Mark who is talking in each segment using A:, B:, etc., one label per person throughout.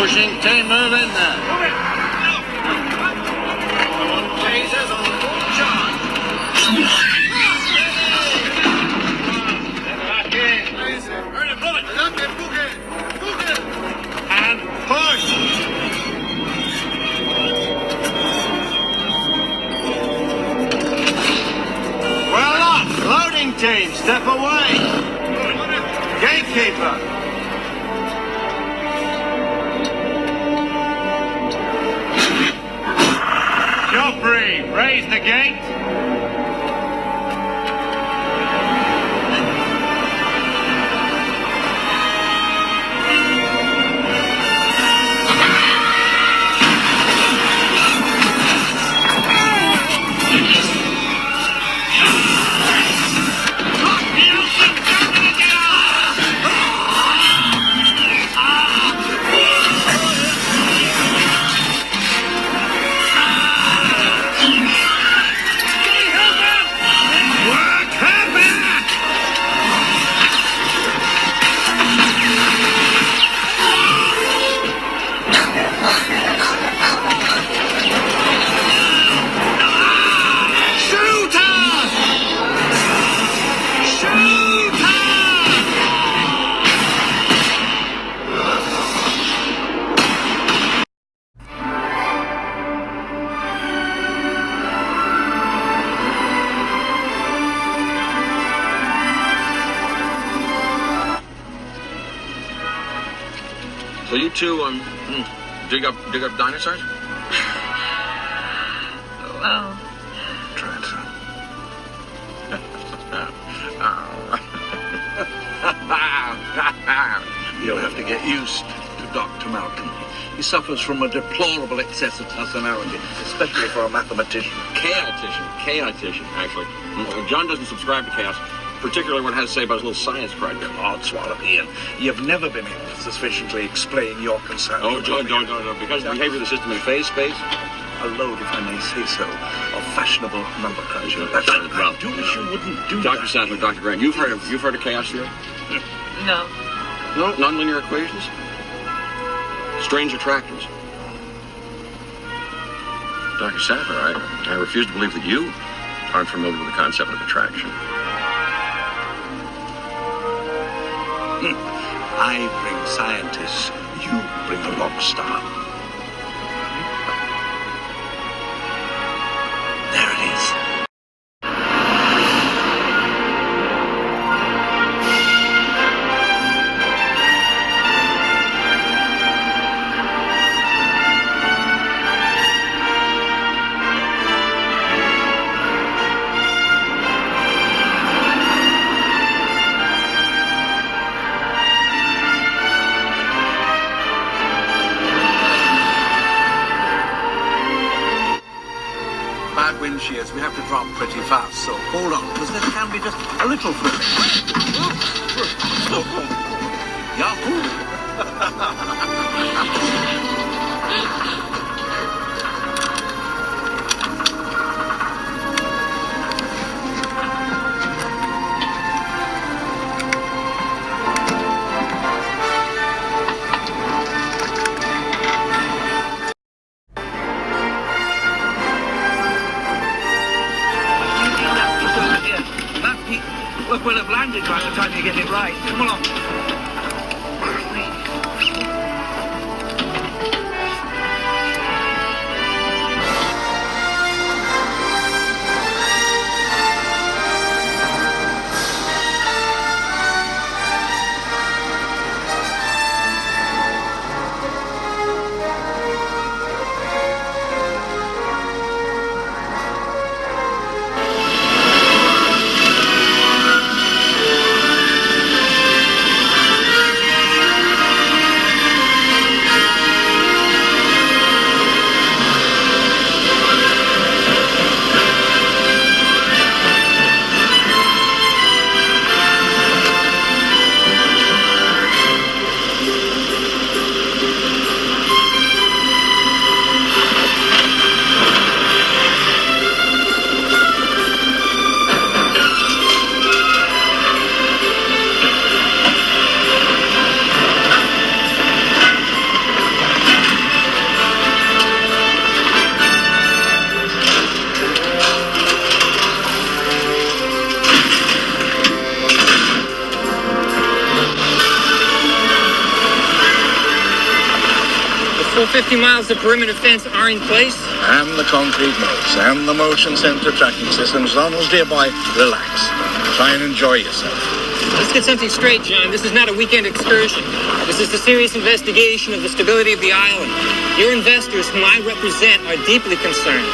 A: pushing. Team, move in there.
B: Move it.
A: Jesus on full charge. Back in.
B: Early bullet.
A: And push. Well up. Loading team, step away. Gatekeeper. Joffrey, raise the gate.
C: So you two, dig up dinosaurs?
D: Well,
C: Try to.
E: You'll have to get used to Dr. Malcolm. He suffers from a deplorable excess of personality, especially for a mathematician.
C: Chaotician, actually. John doesn't subscribe to chaos, particularly what it has to say about his little science project.
E: Odswallop, Ian. You've never been able to sufficiently explain your concern.
C: Oh, John, because of the behavior of the system in phase space.
E: A load, if I may say so, of fashionable number crunching.
C: Well,
E: I do wish you wouldn't do
C: Dr.
E: that.
C: Sattler, Dr. Grant, you've heard of chaos theory?
D: no.
C: No, nonlinear equations? Strange attractors. Dr. Sattler, I refuse to believe that you aren't familiar with the concept of attraction.
E: I bring scientists, you bring a rock star. There it is. Bad wind shears, we have to drop pretty fast, so hold on, because there can be just a little friction. Yahoo! Look, we'll have landed by the time you get it right. Come along.
B: 50 miles of perimeter fence are in place?
E: And the concrete moats and the motion sensor tracking systems. Donald, dear boy, relax. Try and enjoy yourself.
B: Let's get something straight, John. This is not a weekend excursion. This is a serious investigation of the stability of the island. Your investors, whom I represent, are deeply concerned.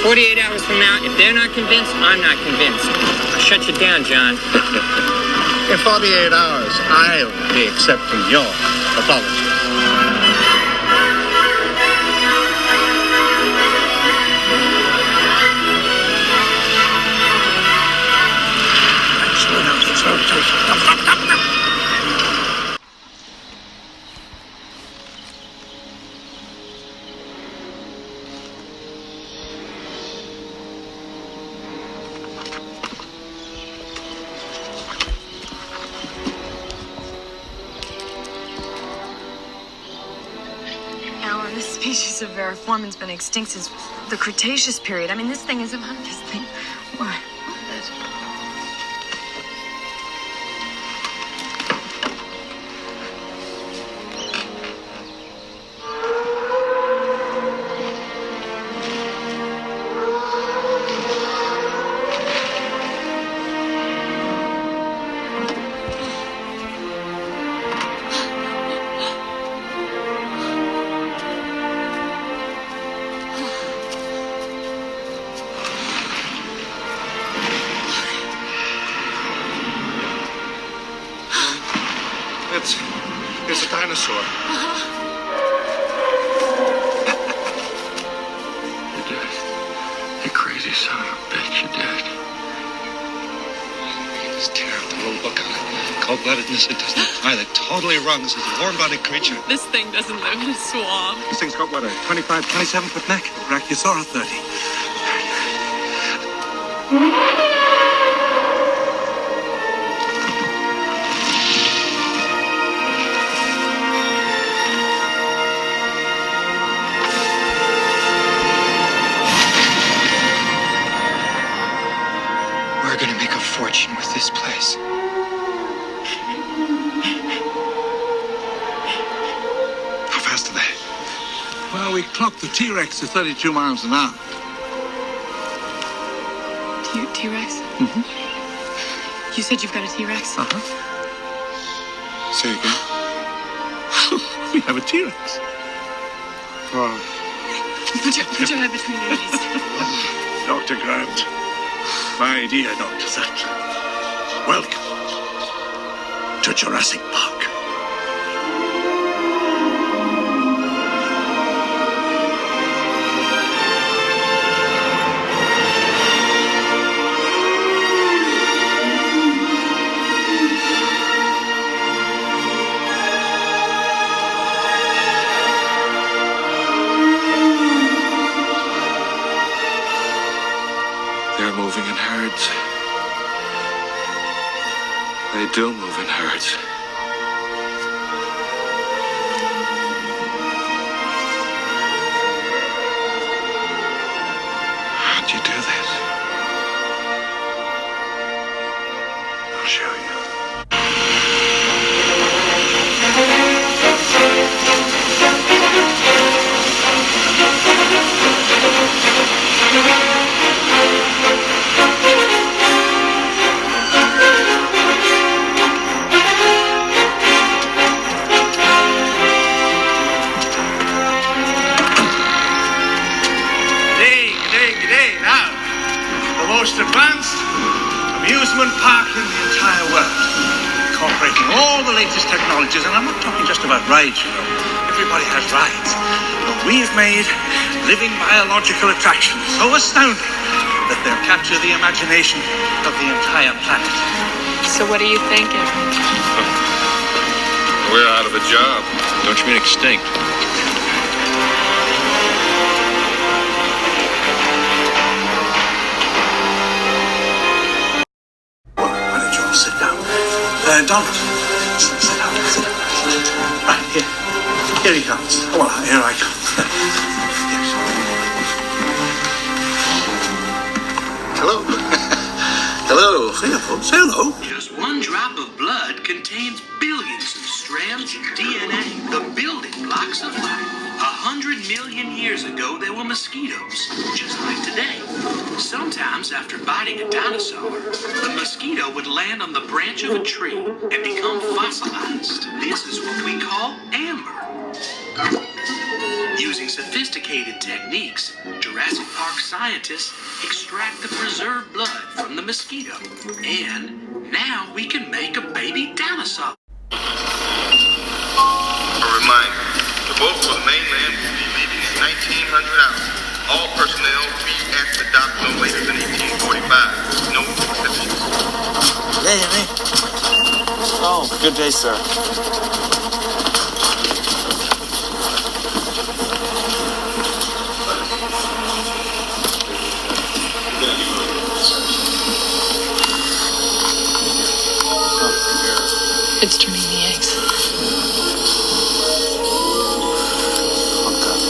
B: 48 hours from now, if they're not convinced, I'm not convinced. I'll shut you down, John.
E: In 48 hours, I'll be accepting your apologies. Stop.
F: Alan, this species of variformin's been extinct since the Cretaceous period. I mean, this thing isn't this thing. What?
A: It's a dinosaur.
G: You're dead. You crazy son of a bitch, you're dead.
H: This tear out the little book on it. Cold-bloodedness, it doesn't apply. They're totally wrong. This is a warm-bodied creature.
D: This thing doesn't live in a swamp.
H: This thing's got, what, a 25, 27-foot neck? Brachiosaurus 30.
G: We're gonna make a fortune with this place.
H: How fast are they? Well, we clocked the T-Rex to 32 miles an hour.
F: T-Rex?
H: Mm-hmm.
F: You said you've got a T-Rex?
H: Uh-huh. Say again. We have a T-Rex. Oh.
F: Put your head between your knees.
H: Dr. Grant. My dear Dr. Sattler. Welcome to Jurassic Park.
G: They're moving in herds. They do move in herds. How'd you do this? I'll show you.
E: G'day now. The most advanced amusement park in the entire world. Incorporating all the latest technologies, and I'm not talking just about rides, you know. Everybody has rides. But we've made living biological attractions so astounding that they'll capture the imagination of the entire planet.
D: So what are you thinking?
C: We're out of a job. Don't you mean extinct?
E: Why don't you all sit down? Donald, sit down. Right, here he comes. Well, here I come. Yes. Hello. Hello. Say hello. Say hello.
I: Just one drop of blood contains billions of strands of DNA, the building blocks of life. 100 million years ago, there were mosquitoes, just like today. Sometimes, after biting a dinosaur, the mosquito would land on the branch of a tree and become fossilized. This is what we call amber. Using sophisticated techniques, Jurassic Park scientists extract the preserved blood from the mosquito. And now we can make a baby dinosaur.
J: A reminder, the boat for the mainland will be leaving at 1900 hours. All personnel will be at the dock no later than 1845. No exceptions.
K: Hey, Henry. Oh, good day, sir.
D: It's turning the eggs.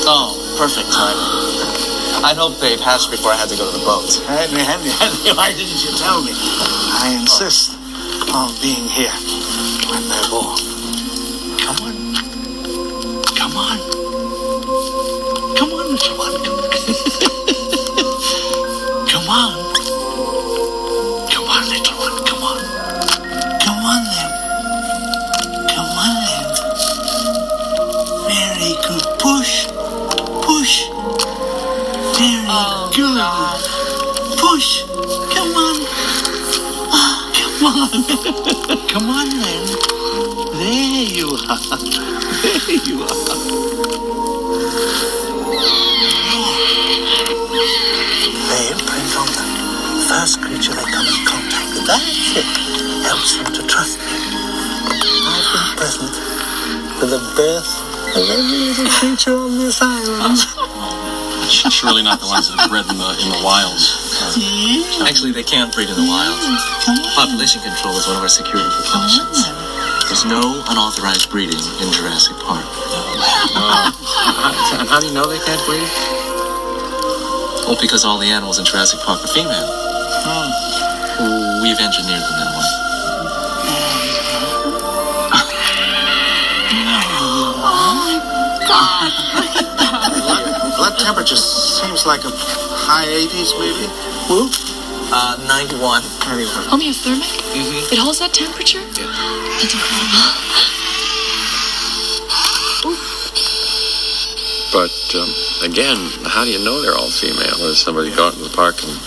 K: Oh, perfect timing. I'd hoped they'd hatch before I had to go to the boat.
E: Henry, why didn't you tell me? I insist on being here when they're born. Come on. Come on. Come on, little one. Come on. Come on, little one. Come on. Come on, then. Come on, then. Very good. Push. Push. Very good. God. Push. Come on. Come on. Come on, then. There you are. There you are. They imprint on the first creature they come in contact with. That's it. Helps them to trust me. I've been present for the birth of every little creature on this island.
C: Surely not the ones that are bred in the wilds.
K: Actually, they can't breed in the wild. Population control is one of our security precautions. There's no unauthorized breeding in Jurassic Park. And how do you know they can't breed? Well, because all the animals in Jurassic Park are female. We've engineered them that way.
E: Blood temperature seems like a high 80s, maybe. Whoop.
K: 91.
D: Homeothermic? Mm-hmm. It holds that temperature?
K: Yeah.
D: That's incredible.
G: But, again, how do you know they're all female? Does somebody go out in the park and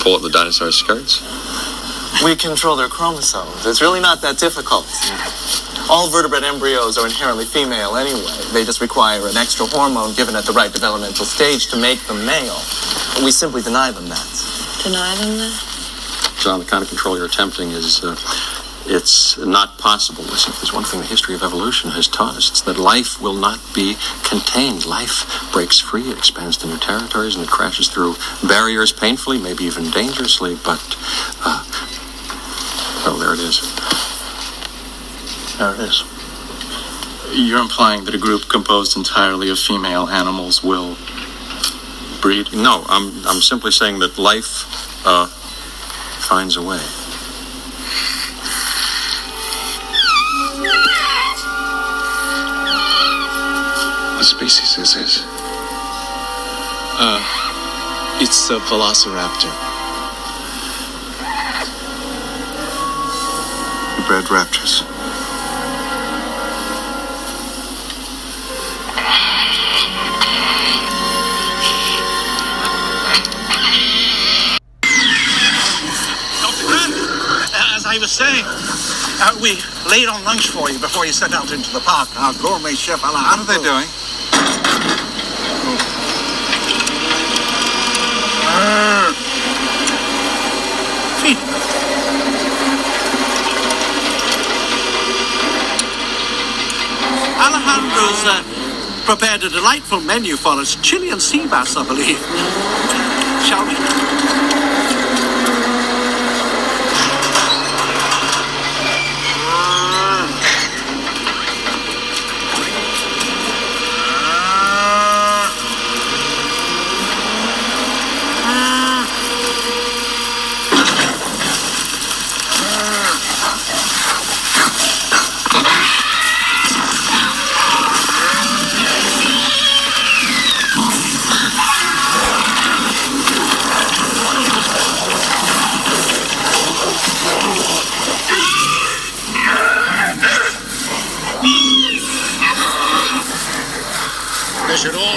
G: pull up the dinosaur skirts?
K: We control their chromosomes. It's really not that difficult. All vertebrate embryos are inherently female anyway. They just require an extra hormone given at the right developmental stage to make them male. We simply deny them that.
F: Deny them that?
G: John, the kind of control you're attempting is, it's not possible. Listen, if there's one thing the history of evolution has taught us, it's that life will not be contained. Life breaks free, it expands to new territories, and it crashes through barriers painfully, maybe even dangerously, but, well, there it is.
E: There it is.
K: You're implying that a group composed entirely of female animals will breed?
G: No, I'm simply saying that life, finds a way. What species is this?
K: It's a velociraptor.
E: We bred raptors. As I was saying, we laid on lunch for you before you set out into the park. Our gourmet chef, Alejandro.
H: What are they doing?
E: Feed. Alejandro's prepared a delightful menu for us. Chilean sea bass, I believe. Shall we?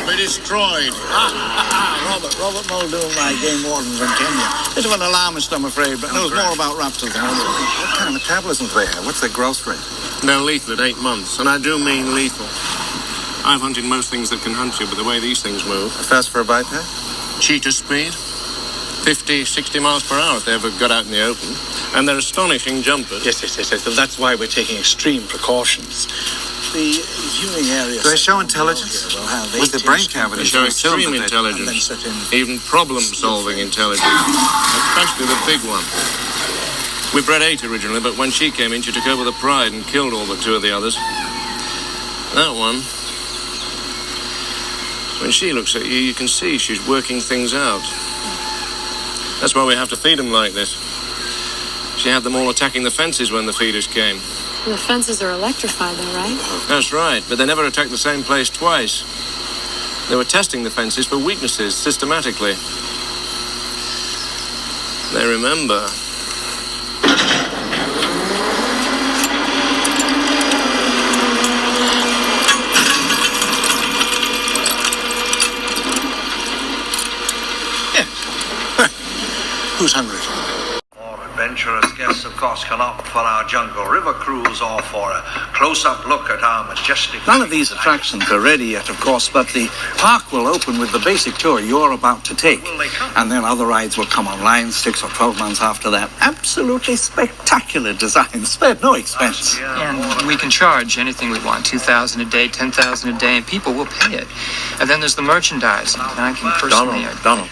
A: be destroyed.
H: Robert Muldoon, my game warden from Kenya. Bit of an alarmist, I'm afraid, but knows more about raptors than anyone. What kind of metabolism do they have? What's their growth rate?
A: They're lethal at 8 months, and I do mean lethal. I've hunted most things that can hunt you, but the way these things move...
H: Fast for a biped?
A: Cheetah speed, 50, 60 miles per hour if they ever got out in the open. And they're astonishing jumpers.
H: Yes. So that's why we're taking extreme precautions. The viewing area...
L: Do they show intelligence? With the brain cavity?
A: They show extreme intelligence, even problem-solving intelligence, especially the big one. We bred 8 originally, but when she came in, she took over the pride and killed all but 2 of the others. That one... When she looks at you, you can see she's working things out. That's why we have to feed them like this. She had them all attacking the fences when the feeders came.
D: The fences are electrified, though, right?
A: That's right, but they never attacked the same place twice. They were testing the fences for weaknesses systematically. They remember.
H: Who's hungry?
E: More adventurous guests, of course, can opt for our Jungle River cruise or for a close-up look at our majestic...
H: None of these attractions are ready yet, of course, but the park will open with the basic tour you're about to take. And then other rides will come online 6 or 12 months after that. Absolutely spectacular design, spared no expense.
B: And we can charge anything we want, $2,000 a day, $10,000 a day, and people will pay it. And then there's the merchandise. And I can personally...
H: Donald.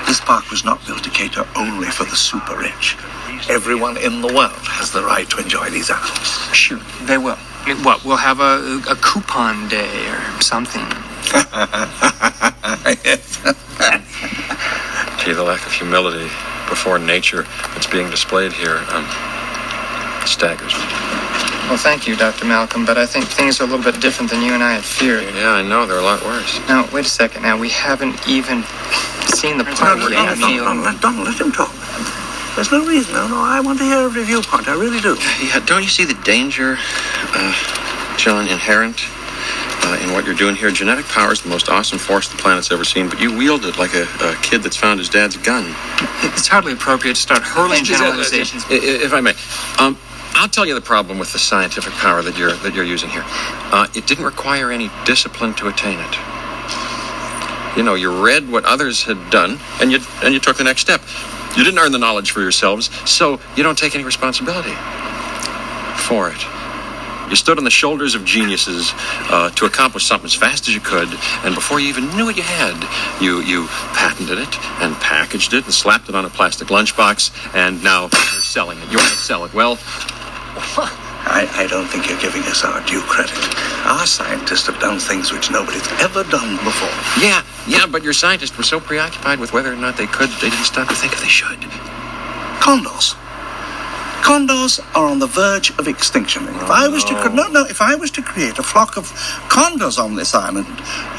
H: This park was not built to cater only for the super rich. Everyone in the world has the right to enjoy these animals.
B: Sure, they will. What, we'll have a coupon day or something.
G: Gee, the lack of humility before nature that's being displayed here staggers me.
B: Well, thank you, Dr. Malcolm, but I think things are a little bit different than you and I had feared.
G: Yeah, I know. They're a lot worse.
B: Now, wait a second. Now, we haven't even seen the park yet.
H: Donald, let him talk. There's no reason. No, I want to hear every viewpoint. I really do.
G: Yeah, don't you see the danger, John, inherent in what you're doing here? Genetic power is the most awesome force the planet's ever seen, but you wield it like a kid that's found his dad's gun.
B: It's hardly appropriate to start hurling generalizations.
G: If I may, I'll tell you the problem with the scientific power that you're using here. It didn't require any discipline to attain it. You know, you read what others had done, and you took the next step. You didn't earn the knowledge for yourselves, so you don't take any responsibility for it. You stood on the shoulders of geniuses to accomplish something as fast as you could, and before you even knew what you had, you patented it and packaged it and slapped it on a plastic lunchbox, and now you're selling it. You want to sell it. Well,
H: I don't think you're giving us our due credit. Our scientists have done things which nobody's ever done before.
G: Yeah, but your scientists were so preoccupied with whether or not they could, they didn't stop to think if they should.
H: Condors. Condors are on the verge of extinction. And if I was to create a flock of condors on this island,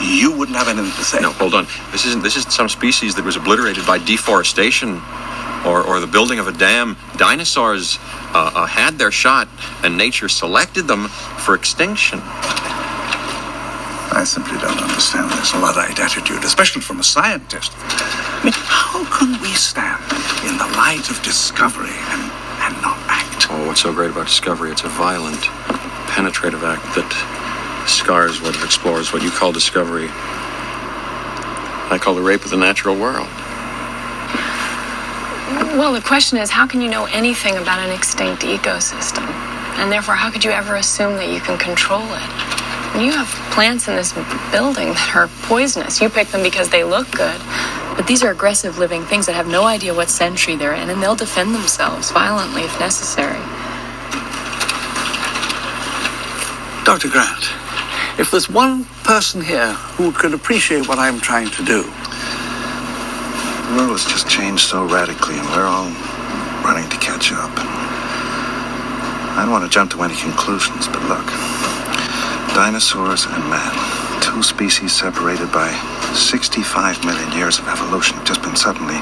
H: you wouldn't have anything to say.
G: No, hold on. This isn't some species that was obliterated by deforestation or the building of a dam. Dinosaurs had their shot, and nature selected them for extinction.
H: I simply don't understand this Luddite attitude, especially from a scientist. I mean, how can we stand in the light of discovery and not act?
G: Oh, what's so great about discovery? It's a violent, penetrative act that scars what it explores, what you call discovery. I call the rape of the natural world.
F: Well, the question is, how can you know anything about an extinct ecosystem? And therefore, how could you ever assume that you can control it? You have plants in this building that are poisonous. You pick them because they look good.
D: But these are aggressive living things that have no idea what century they're in, and they'll defend themselves violently if necessary.
H: Dr. Grant, if there's one person here who could appreciate what I'm trying to do...
L: The world has just changed so radically, and we're all running to catch up. I don't want to jump to any conclusions, but look. Dinosaurs and man, two species separated by 65 million years of evolution, have just been suddenly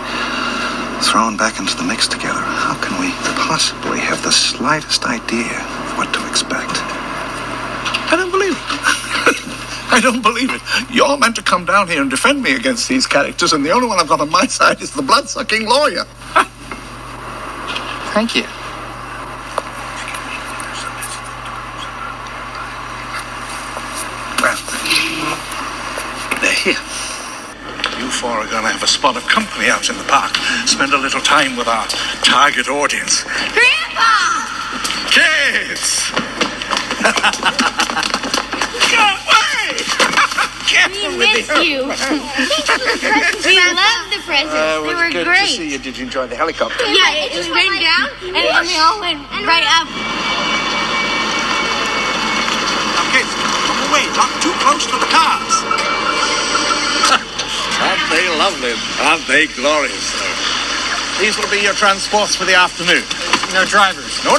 L: thrown back into the mix together. How can we possibly have the slightest idea of what to expect?
H: I don't believe it.
E: I don't believe it. You're meant to come down here and defend me against these characters, and the only one I've got on my side is the blood-sucking lawyer.
B: Thank you.
E: Well, they're here. You four are going to have a spot of company out in the park. Spend a little time with our target audience.
M: Grandpa!
E: Kids! Go away!
M: We miss you. We love the presents. They were
E: good
M: great.
E: to see you. Did you enjoy the helicopter?
M: Yeah, it just went down, and we all went right up.
E: Now, kids, come away. Not too close to the cars. Aren't they lovely? Aren't they glorious, though? These will be your transports for the afternoon.
B: No drivers.
E: No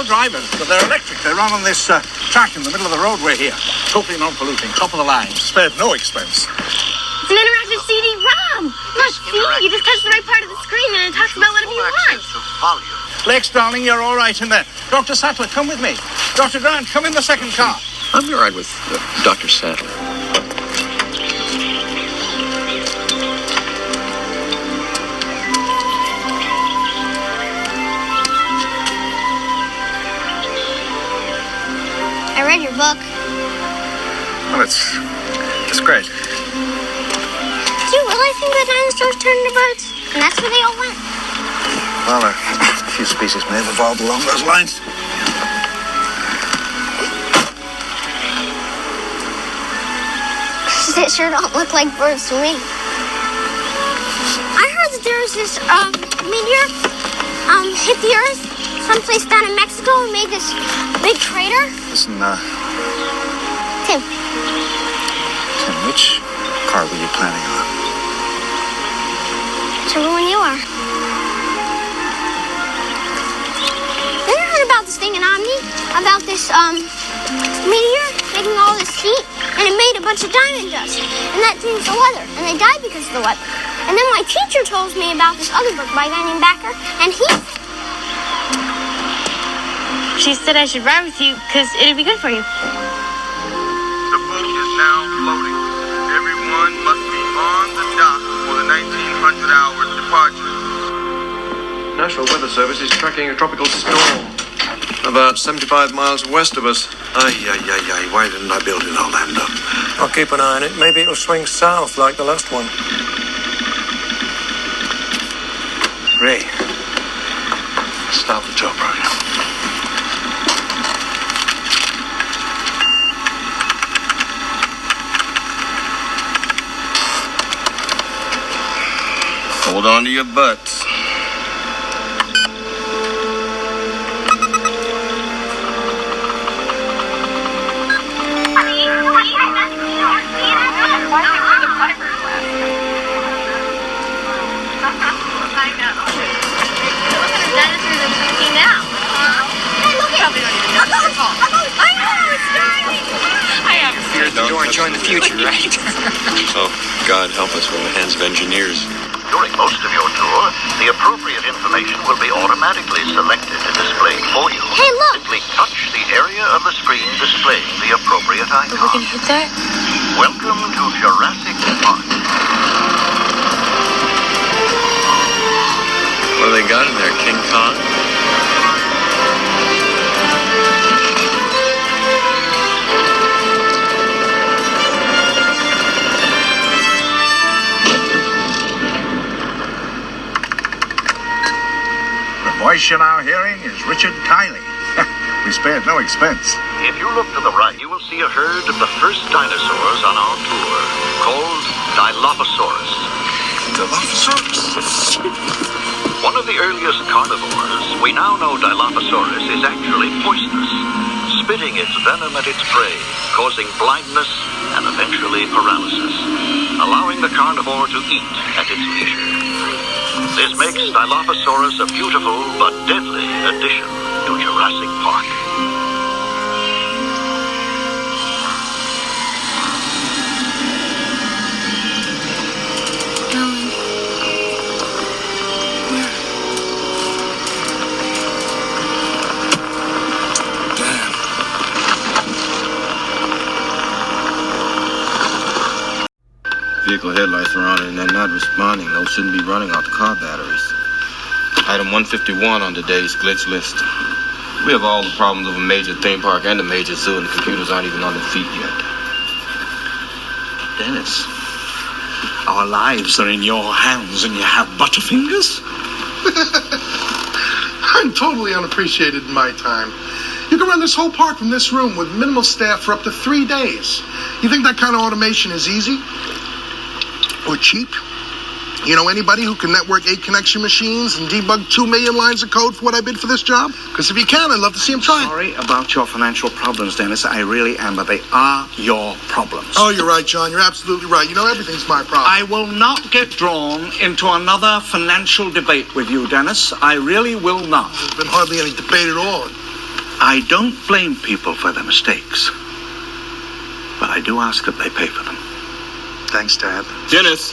E: drivers. But they're electric. They run on this track in the middle of the roadway here. Totally non-polluting, top of the line. Spared no expense.
M: It's an interactive CD-ROM. Look, see, you just touch the right part of the screen, and it talks about whatever you want.
E: Lex, darling, you're all right in there. Dr. Sattler, come with me. Dr. Grant, come in the second car.
C: I'm all right with Dr. Sattler.
M: I read your book.
E: Well, it's great.
M: Do you really think that dinosaurs turned into birds? And that's where they all went?
E: Well, a few species may have evolved along those lines.
M: They sure don't look like birds to me. I heard that there was this meteor hit the Earth someplace down in Mexico and made this big crater.
L: Listen,
M: Tim,
L: which car were you planning on?
M: whichever one you are. Then I heard about this thing in Omni, about this meteor making all this heat, and it made a bunch of diamond dust, and that changed the weather, and they died because of the weather. And then my teacher told me about this other book by a guy named Backer, and she said I should ride with you because it'd be good for you.
J: The boat is now floating. Everyone must be on the dock for the 1900-hour departure.
A: National Weather Service is tracking a tropical storm about 75 miles west of us.
L: Ay. Why didn't I build in Orlando?
A: I'll keep an eye on it. Maybe it'll swing south like the last one.
L: Ray, stop the tow program.
J: Hold on to your butts.
B: You're enjoying the future, right?
G: Oh, God help us, we're in the hands of engineers.
N: During most of your tour, the appropriate information will be automatically selected and displayed for you.
M: Hey, look!
N: Simply touch the area of the screen displaying the appropriate icon.
M: Are we gonna hit that?
N: Welcome to Jurassic Park.
G: What do they got in there, King Kong?
E: The voice you're now hearing is Richard Kiley. We spared no expense.
N: If you look to the right, you will see a herd of the first dinosaurs on our tour, called Dilophosaurus.
L: Dilophosaurus?
N: One of the earliest carnivores, we now know Dilophosaurus is actually poisonous, spitting its venom at its prey, causing blindness and eventually paralysis, allowing the carnivore to eat at its leisure. This makes Dilophosaurus a beautiful but deadly addition to Jurassic Park.
J: vehicle headlights are on and they're not responding. Those shouldn't be running off the car batteries. Item 151 on today's glitch list. We have all the problems of a major theme park and a major zoo, and the computers aren't even on their feet yet.
H: Dennis, our lives are in your hands and you have butterfingers?
O: I'm totally unappreciated in my time. You can run this whole park from this room with minimal staff for up to 3 days. You think that kind of automation is easy? Or cheap? You know anybody who can network 8 connection machines and debug 2 million lines of code for what I bid for this job? Because if you can, I'd love to see him try.
H: Sorry about your financial problems, Dennis. I really am, but they are your problems.
O: Oh, you're right, John. You're absolutely right. You know, everything's my problem.
H: I will not get drawn into another financial debate with you, Dennis. I really will not.
O: There's been hardly any debate at all.
H: I don't blame people for their mistakes, but I do ask that they pay for them.
O: Thanks, Dad.
J: Dennis,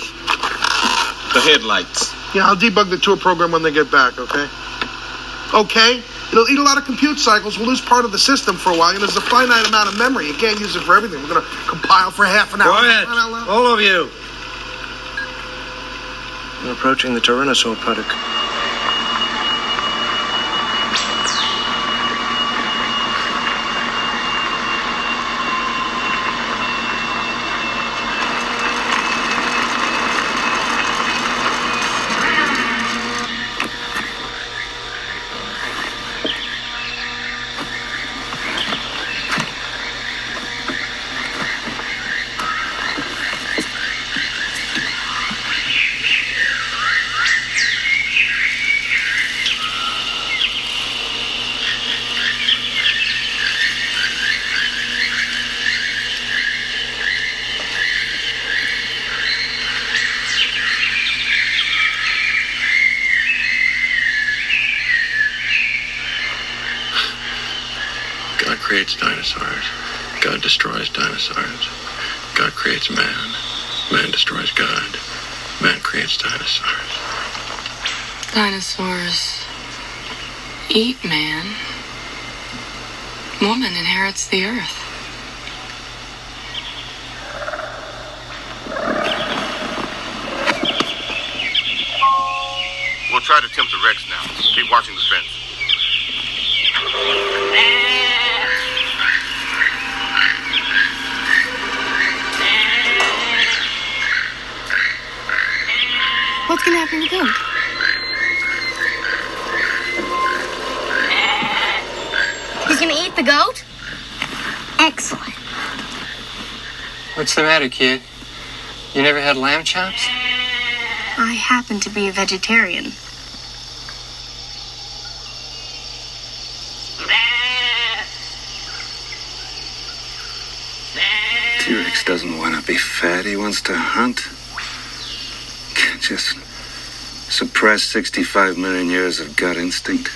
J: the headlights.
O: Yeah, I'll debug the tour program when they get back, okay? Okay? It'll eat a lot of compute cycles. We'll lose part of the system for a while. And there's a finite amount of memory. You can't use it for everything. We're going to compile for half an hour.
H: Quiet, all of you.
A: We're approaching the Tyrannosaur paddock. God creates dinosaurs. God destroys dinosaurs. God creates man. Man destroys God. Man creates dinosaurs.
F: Dinosaurs eat man. Woman inherits the earth.
J: We'll try to attempt the Rex now. Keep watching the fence.
M: What's gonna happen to the goat? He's gonna eat the goat? Excellent.
B: What's the matter, kid? You never had lamb chops?
M: I happen to be a vegetarian.
L: T-Rex doesn't want to be fat. He wants to hunt. Can't just suppress 65 million years of gut instinct.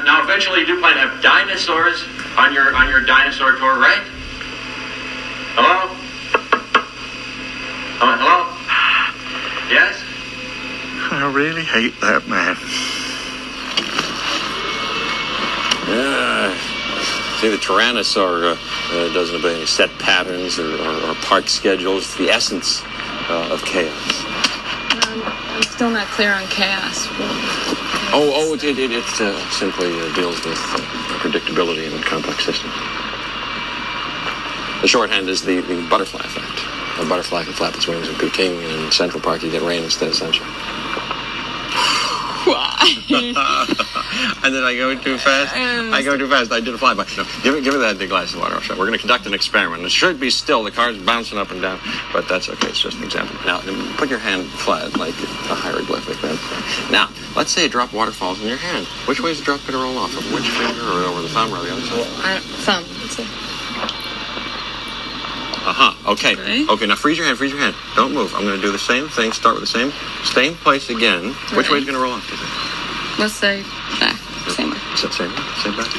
C: Now, eventually, you do plan to have dinosaurs on your dinosaur tour, right? Hello? Hello? Yes?
H: I really hate that man.
G: See, the Tyrannosaur doesn't obey any set patterns or park schedules. It's the essence of chaos.
F: I'm still not clear on chaos.
G: It simply deals with predictability in complex systems. The shorthand is the butterfly effect. A butterfly can flap its wings in Peking, and in Central Park you get rain instead of sunshine.
F: Why?
G: And then I go too fast. I did a flyby. No, give me that big glass of water. We're going to conduct an experiment. It should be still. The car's bouncing up and down, but that's okay. It's just an example. Now, put your hand flat like a hieroglyphic. Now, let's say a drop of water falls in your hand. Which way is the drop going to roll off? Over which finger, or over the thumb, or the other side?
F: Thumb. That's it.
G: Okay. Right. Okay, now freeze your hand. Don't move. I'm going to do the same thing. Start with the same place again. Which way is going to roll off?
F: Let's say back. Same way.
G: Same back.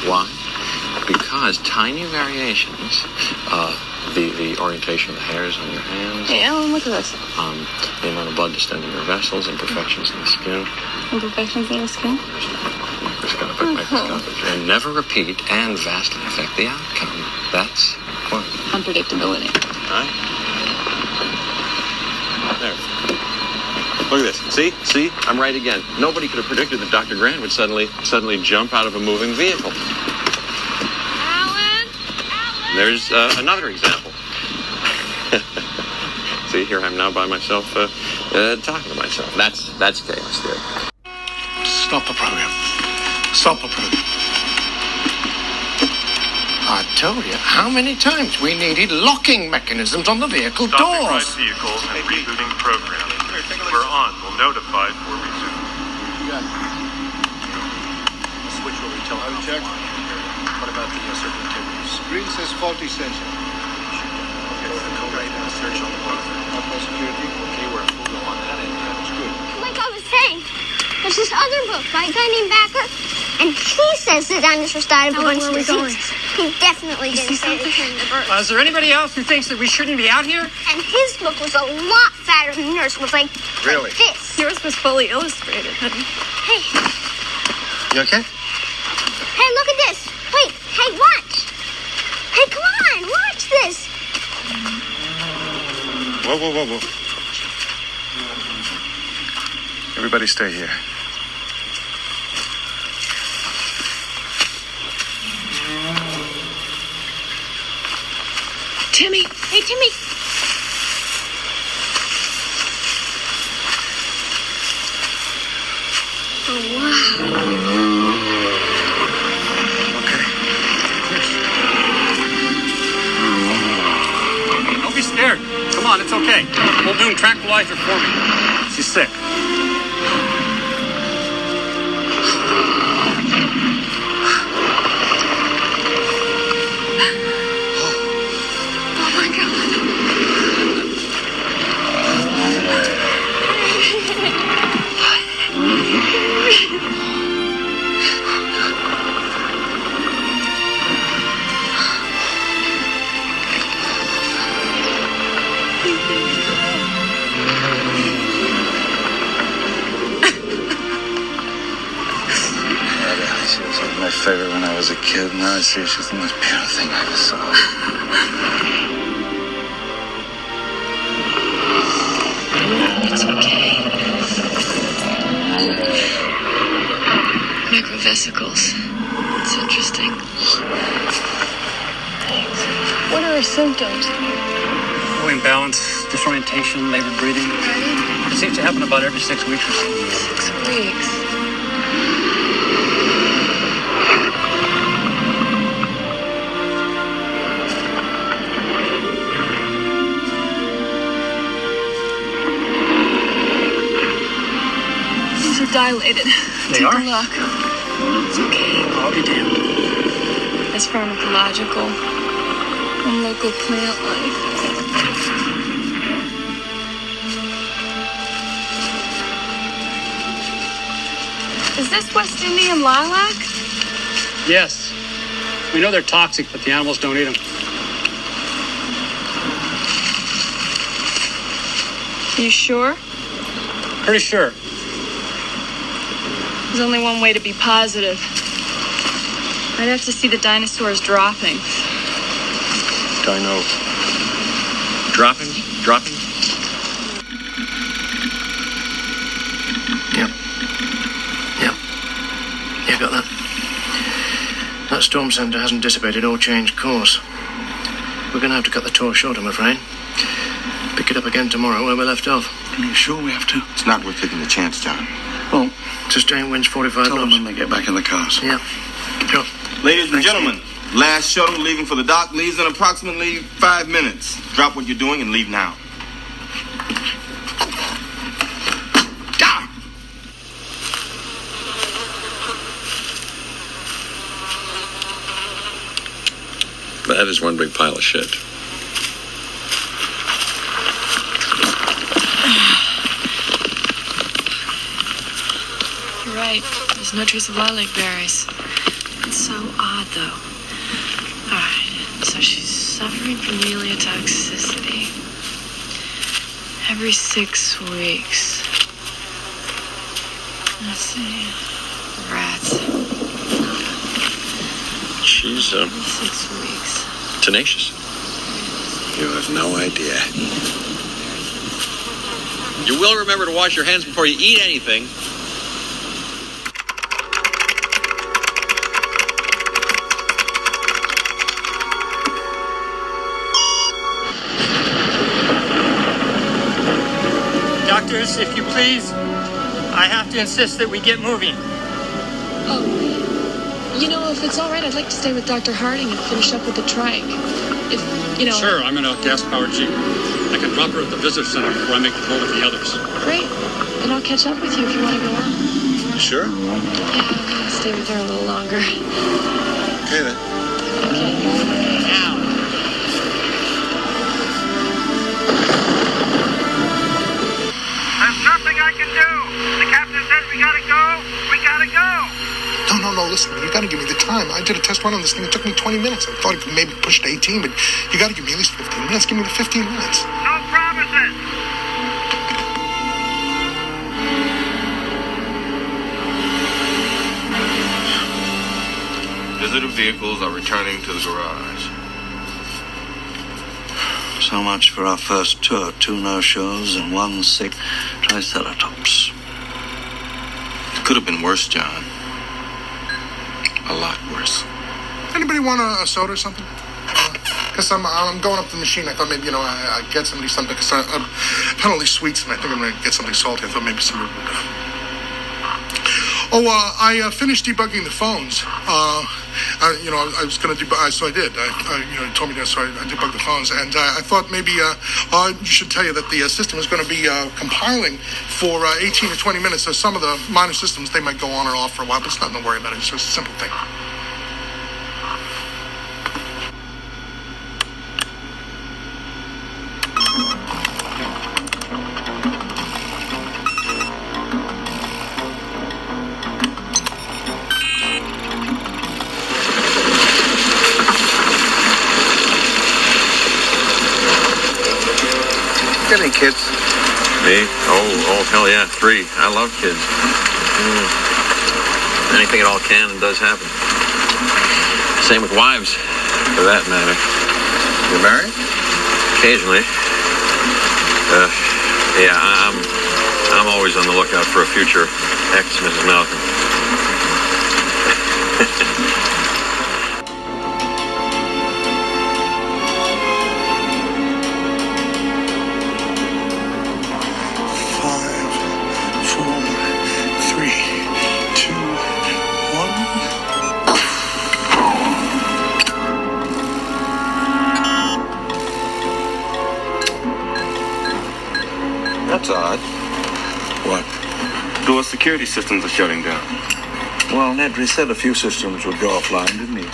G: Why? Because tiny variations, the orientation of the hairs on your hands,
F: Hey, Ellen, look at this.
G: the amount of blood distending your vessels, imperfections in the skin,
F: Imperfections in the skin?
G: microscopic, and never repeat and vastly affect the outcome. That's quite
F: Unpredictability.
G: right. There. Look at this. See? I'm right again. Nobody could have predicted that Dr. Grant would suddenly jump out of a moving vehicle.
F: Alan?
G: There's another example. See, here I'm now by myself, talking to myself. That's chaos theory.
E: Stop the program. Stop the program.
A: I told you how many times we needed locking mechanisms on the vehicle
P: Stopping
A: doors.
P: ride vehicles and rebooting program. We're on. We'll notify for resume.
E: Switch over to telephone. Check. What about the circuit activities? Screen says faulty sensor. Okay, we're going to search on the board. Outpost security. Okay, we're a full go on that end. That's good.
M: Like I was saying, there's this other book by a guy named Backer, and he says the dinosaurs died of a bunch of diseases. He definitely didn't say they turned into birds.
B: Is there anybody else who thinks that we shouldn't be out here?
M: And his book was a lot fatter than yours. It was like this.
F: Yours was fully illustrated, honey.
M: Hey,
E: You okay?
M: hey, look at this. Wait, hey, watch. Hey, come on, watch this.
L: Whoa. Everybody stay here.
F: Timmy!
M: Hey, Timmy.
F: Oh, wow.
B: Don't be scared. Come on, it's okay. We'll do tranquilizer for me. She's sick.
F: Oh, my God.
L: She was my favorite when I was a kid. Now I see she's the most beautiful thing I ever saw.
D: It's okay. Microvesicles. It's interesting.
F: What are her symptoms?
B: Low imbalance, disorientation, labored breathing. It seems to happen about every 6 weeks or so.
F: 6 weeks. These are dilated.
B: They
F: Take
B: are?
F: a look. It's okay.
B: I'll be damned.
F: It's pharmacological and local plant life. Is this West Indian lilac?
B: Yes. We know they're toxic, but the animals don't eat them.
F: You sure?
B: Pretty sure.
F: There's only one way to be positive. I'd have to see the dinosaurs dropping.
G: Dino. Dropping?
A: Yep. You got that? That storm center hasn't dissipated or changed course. We're going to have to cut the tour short, I'm afraid. Pick it up again tomorrow where we left off.
L: Are you sure we have to?
J: It's not worth taking the chance, John.
L: Well,
A: Sustained winds 45
L: tell them
A: knots.
L: when they get back in the cars.
A: Yeah. Sure.
J: Ladies and gentlemen, last shuttle leaving for the dock leaves in approximately 5 minutes. Drop what you're doing and leave now.
G: That is one big pile of shit.
D: You're right. There's no trace of lilac berries. It's
F: so odd, though. All right, so she's suffering from meliotoxicity. Every 6 weeks. Let's see. Rats.
C: She's,
F: Every 6 weeks.
C: tenacious.
L: You have no idea.
C: You will remember to wash your hands before you eat anything.
B: Doctors, if you please, I have to insist that we get moving.
F: Oh, you know, if it's all right, I'd like to stay with Dr. Harding and finish up with the trike. If, you know...
Q: Sure, I'm in a gas-powered Jeep. I can drop her at the visitor center before I make the call with the others.
F: Great. Then I'll catch up with you if you want to go on.
L: Sure.
F: Yeah, I'll stay with her a little longer.
L: Okay, then.
F: Okay.
B: Now.
E: There's nothing I can do. The captain says we gotta go. We gotta go.
O: No, listen, you gotta give me the time. I did a test run on this thing. It took me 20 minutes. I thought it could maybe push to 18, but you gotta give me at least 15 minutes. Give me the 15 minutes.
E: No promises.
J: Visitor vehicles are returning to the garage.
H: So much for our first tour. 2 no-shows and 1 sick triceratops.
J: It could have been worse, John. A lot worse.
O: Anybody want a soda or something? Because I'm going up to the machine. I thought maybe, I'd get somebody something. Because I've had all these sweets, and I think I'm going to get something salty. I thought maybe somebody would... I finished debugging the phones. I was going to debug, so I did. You told me that, so I debugged the phones. And I thought maybe you should tell you that the system is going to be compiling for 18 to 20 minutes. So some of the minor systems, they might go on or off for a while, but it's nothing to worry about. It's just a simple thing.
L: Got any kids?
C: Me? Oh, hell yeah, 3. I love kids. Anything at all can and does happen. Same with wives, for that matter.
L: You married?
C: Occasionally. Yeah, I'm always on the lookout for a future ex-Mrs. Malcolm.
J: That's odd.
L: What?
J: Door security systems are shutting down.
H: Well, Nedry said a few systems would go offline, didn't he?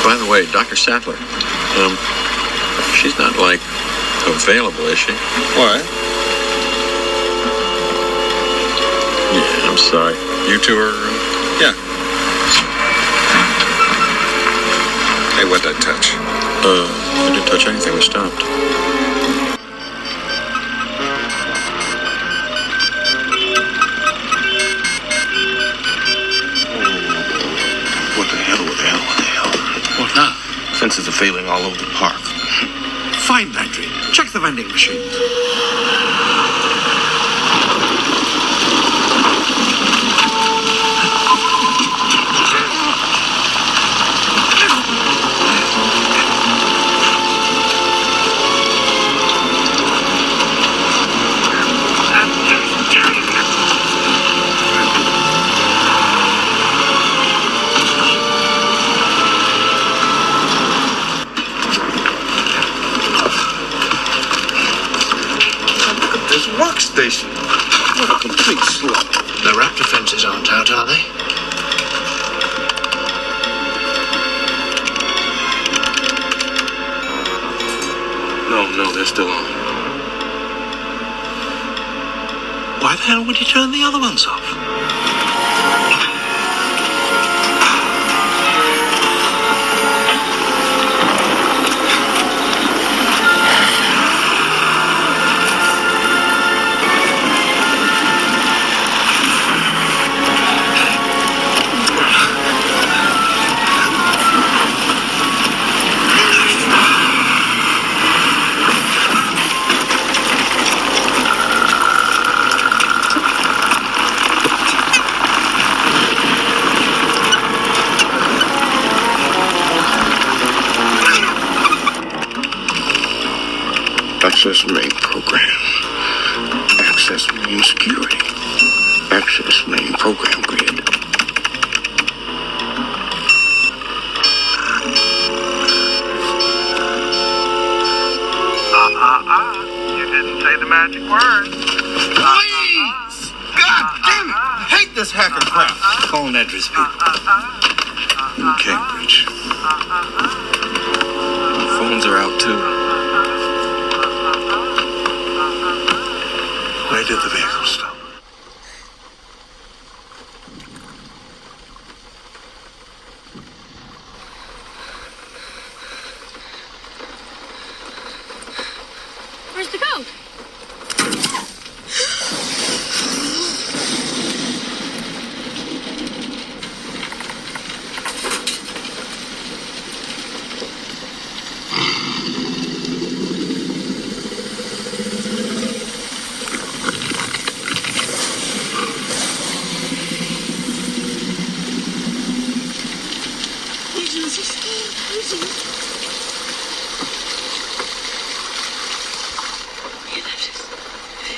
C: By the way, Dr. Sattler, she's not, available, is she?
L: What?
C: Yeah, I'm sorry. You two are...
L: Yeah. Hey, what'd I touch?
C: I didn't touch anything. We stopped.
J: What the hell?
C: What now?
J: Sensors are failing all over the park.
H: Fine, Nedry. Check the vending machine.
L: Station. What a complete slop.
E: The raptor fences aren't out, are they?
J: No, they're still on.
E: Why the hell would you turn the other ones off?
J: Access main program. Access main security. Access main program grid.
P: You didn't say the magic word.
L: Please! God damn it! I hate this hacker crap.
H: Call Nedry's people.
L: Cambridge.
J: Phones are out too.
L: Where did the vehicle stop?
M: Where's the code?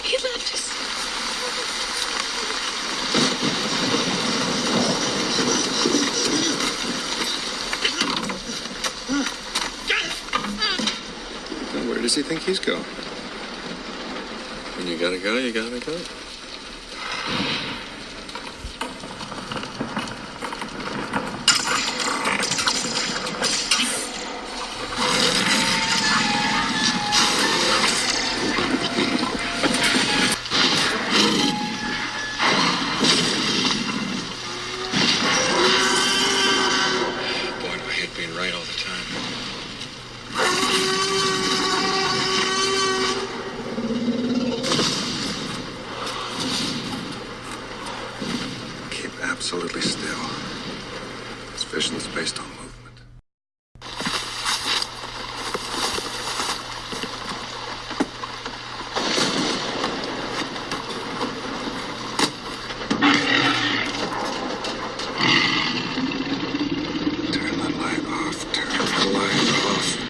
F: He left us.
A: Now, where does he think he's going? When you gotta go, you gotta go.
L: Absolutely still. This vision's based on movement. Turn the light off. Turn the light off.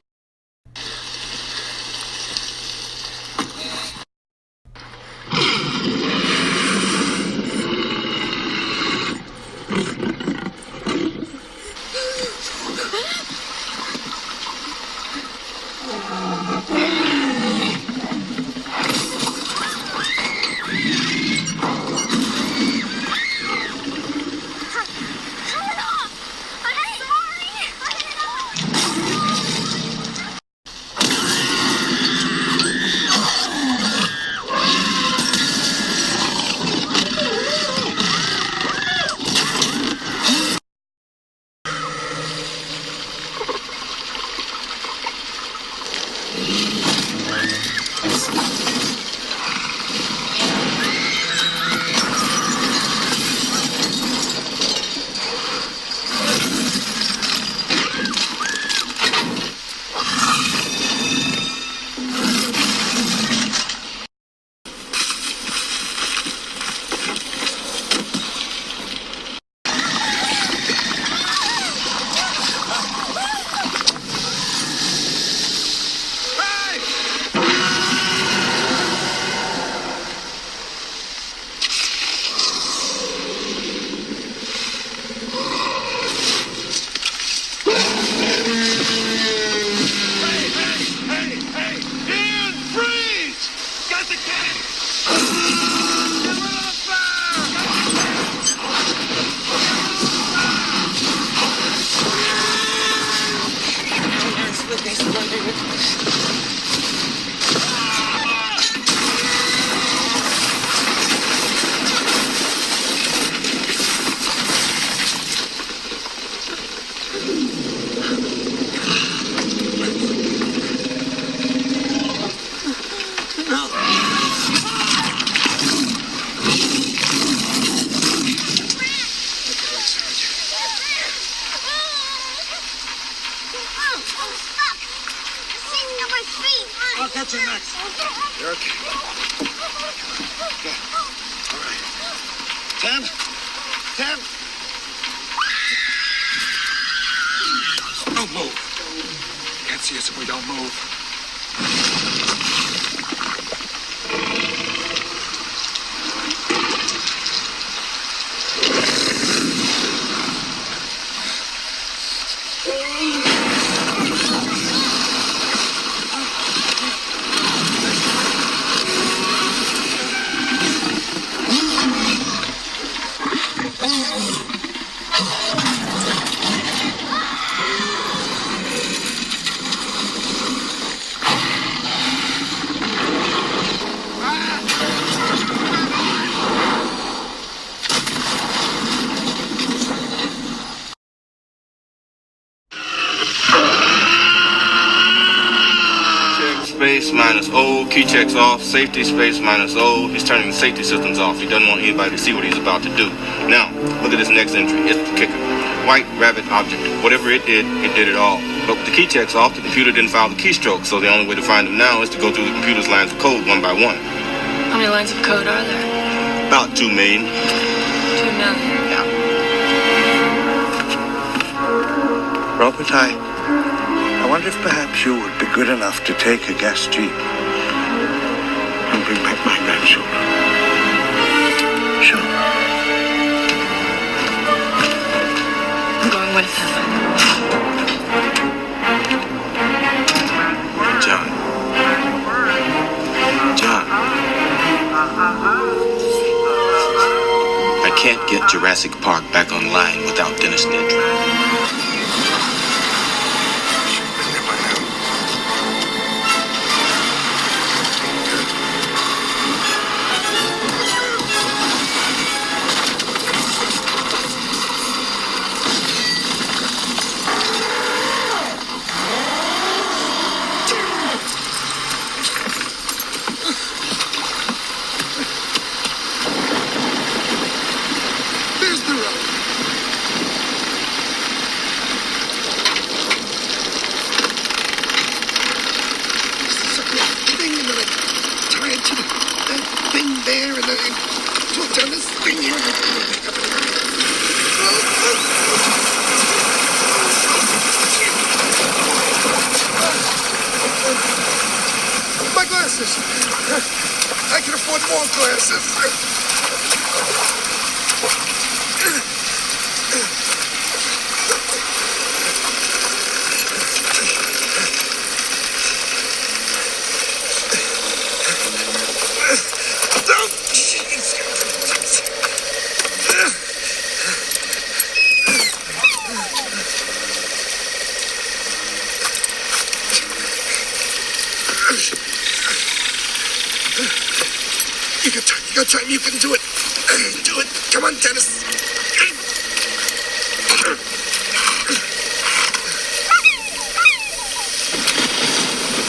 E: I'll catch you next. You're okay. Okay. All right. 10. 10. Don't move. Can't see us if we don't move.
J: Space minus O, key checks off, safety space minus O. He's turning the safety systems off. He doesn't want anybody to see what he's about to do. Now, look at this next entry. It's the kicker. White rabbit object. Whatever it did it all. But with the key checks off, the computer didn't file the keystroke, so the only way to find him now is to go through the computer's lines of code one by one.
F: How many lines of code are there?
J: About 2 million.
F: 2 million.
J: Yeah.
L: Robert, I wonder if perhaps you would be good enough to take a gas jeep and bring back my grandchildren. Sure.
F: I'm going with him.
J: John. I can't get Jurassic Park back online without Dennis Nedry.
E: My glasses. I can afford more glasses. You got time. You can do it. Do it. Come on, Dennis.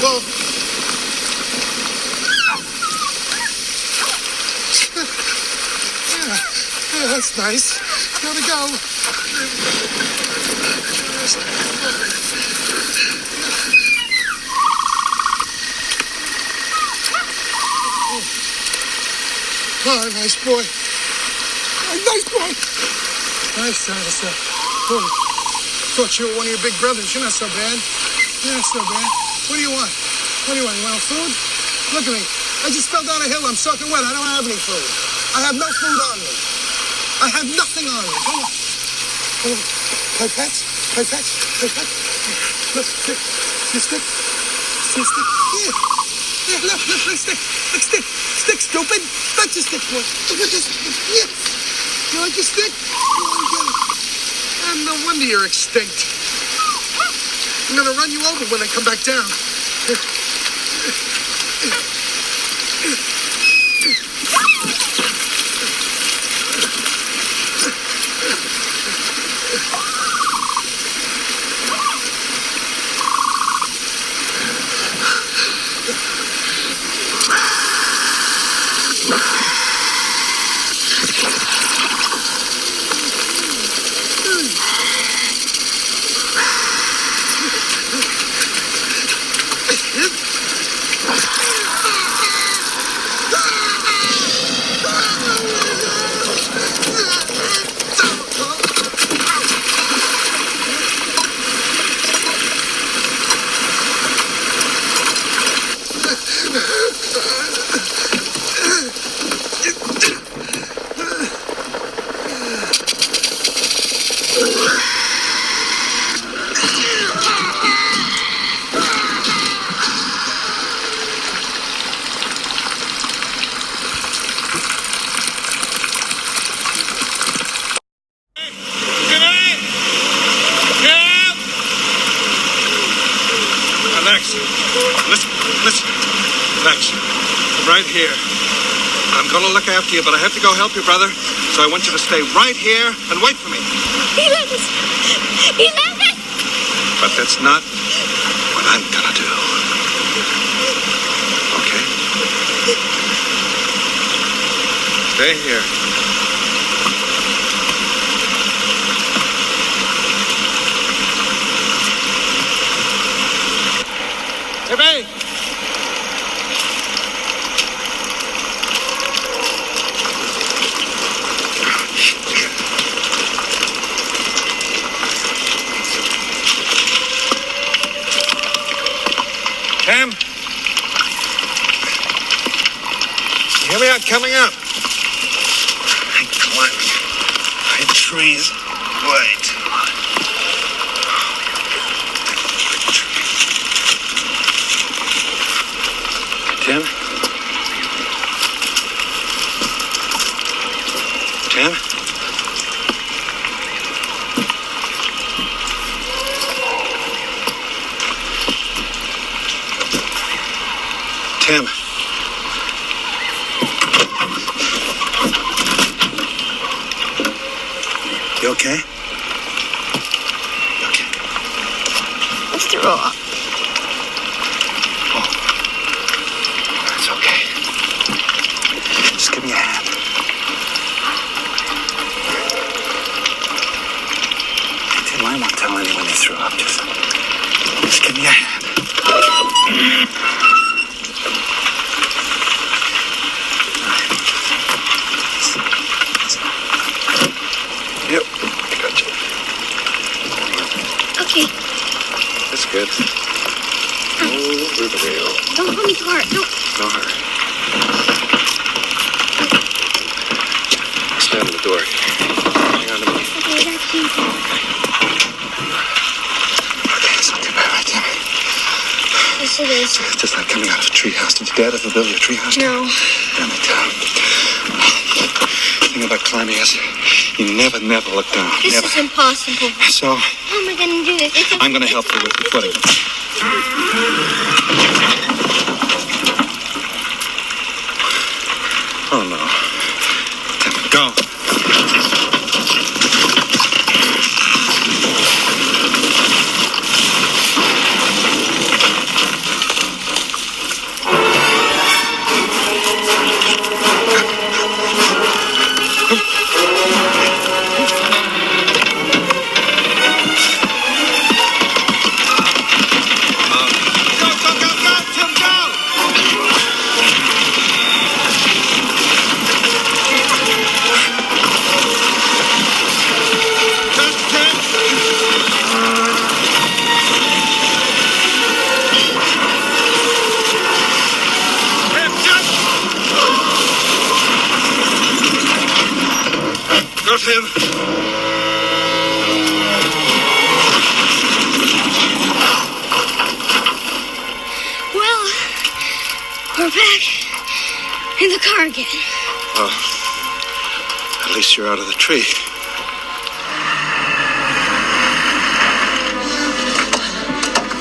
E: Whoa. Yeah, that's nice. Gotta go. Oh, nice boy. Nice boy. Nice, Dinosaur. Oh, thought you were one of your big brothers. You're not so bad. You're not so bad. What do you want? What do you want? You want food? Look at me. I just fell down a hill. I'm soaking wet. I don't have any food. I have no food on me. I have nothing on me. Come on. Play pets? Play pets? Play pets? Look, stick. See a stick? See a stick? Yeah. Yeah, look, stick. Look, stick.
O: stupid. That's a stick, boy. Look at this. Yes. You like the stick? Go on, get it. And no wonder you're extinct. I'm gonna run you over when I come back down.
H: Right here. I'm gonna look after you, but I have to go help your brother, so I want you to stay right here and wait for me.
M: He let us. He let us.
H: But that's not what I'm gonna do. Okay? Stay here. Hey, babe! Cam? Hear me out coming up. I'm climbing high trees. Wait. Tim? Tim? Tim. You okay? You okay?
M: Let's throw up.
H: Oh. That's okay. Just give me a hand. Tim, I won't tell anyone you threw up. Just give me a hand. Yep, gotcha.
M: Okay.
H: That's good. Over the rail.
M: Don't pull me too hard. Don't.
H: No hurry. Stand in the door. Hang on to me.
M: Okay, I got you.
H: Okay, it's not too bad, right, Tim?
M: Yes, it is.
H: It's just like coming out of a treehouse. Did your dad ever build you a treehouse?
M: No.
H: Damn it. The thing about climbing is you never look down.
M: This
H: never.
M: is impossible.
H: So,
M: How am I going to do this?
H: I'm going to help you with the footing. Oh, no. Damn it, go. Go, Tim.
M: Well, we're back in the the car again.
L: Well, at least you're out of the tree.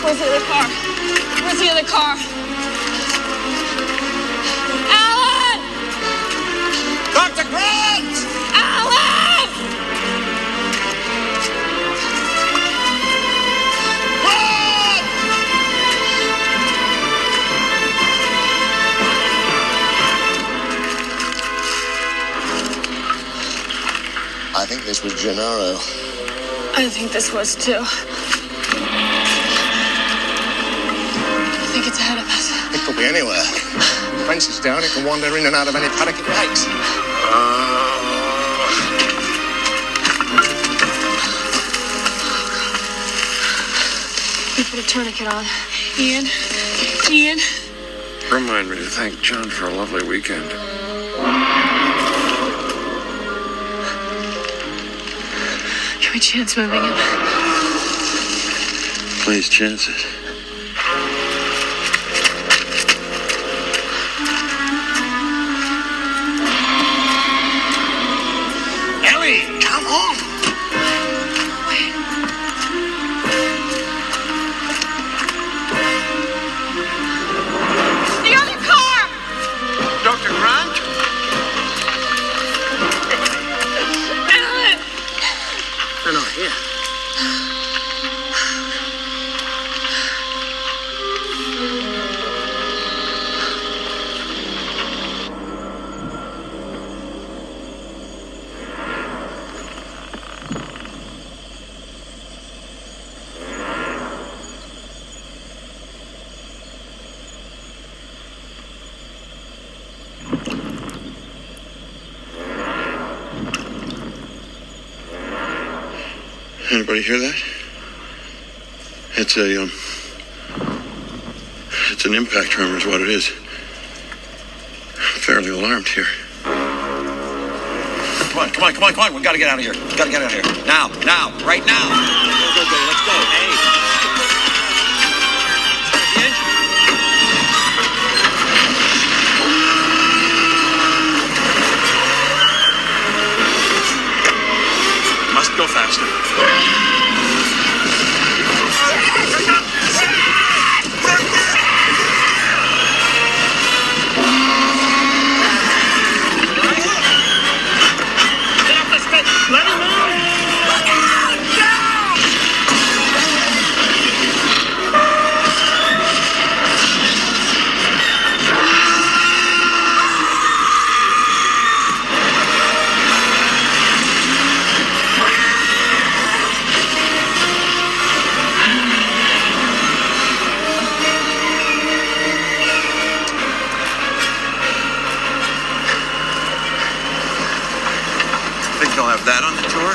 F: Where's the other car? Where's the other car? Alan!
E: Dr. Grant!
F: Alan!
E: Grant!
A: I think this was Gennaro.
F: I think this was too. I think it's ahead of us.
A: It could be anywhere. The fence is down, it can wander in and out of any paddock it likes.
F: You put a tourniquet on. Ian? Ian?
J: Remind me to thank John for a lovely weekend.
F: Can we chance moving him?
J: Please chance it.
E: Ellie, come on!
F: The other car!
E: Dr. Grant?
F: Alan!
A: They're not here.
J: Anybody hear that? It's an impact tremor is what it is. I'm fairly alarmed here.
C: Come on. We gotta get out of here. Now, right now. Go, let's go. Hey. Start the engine.
E: Must go faster.
F: Let him move!
C: Think they'll have that on the tour?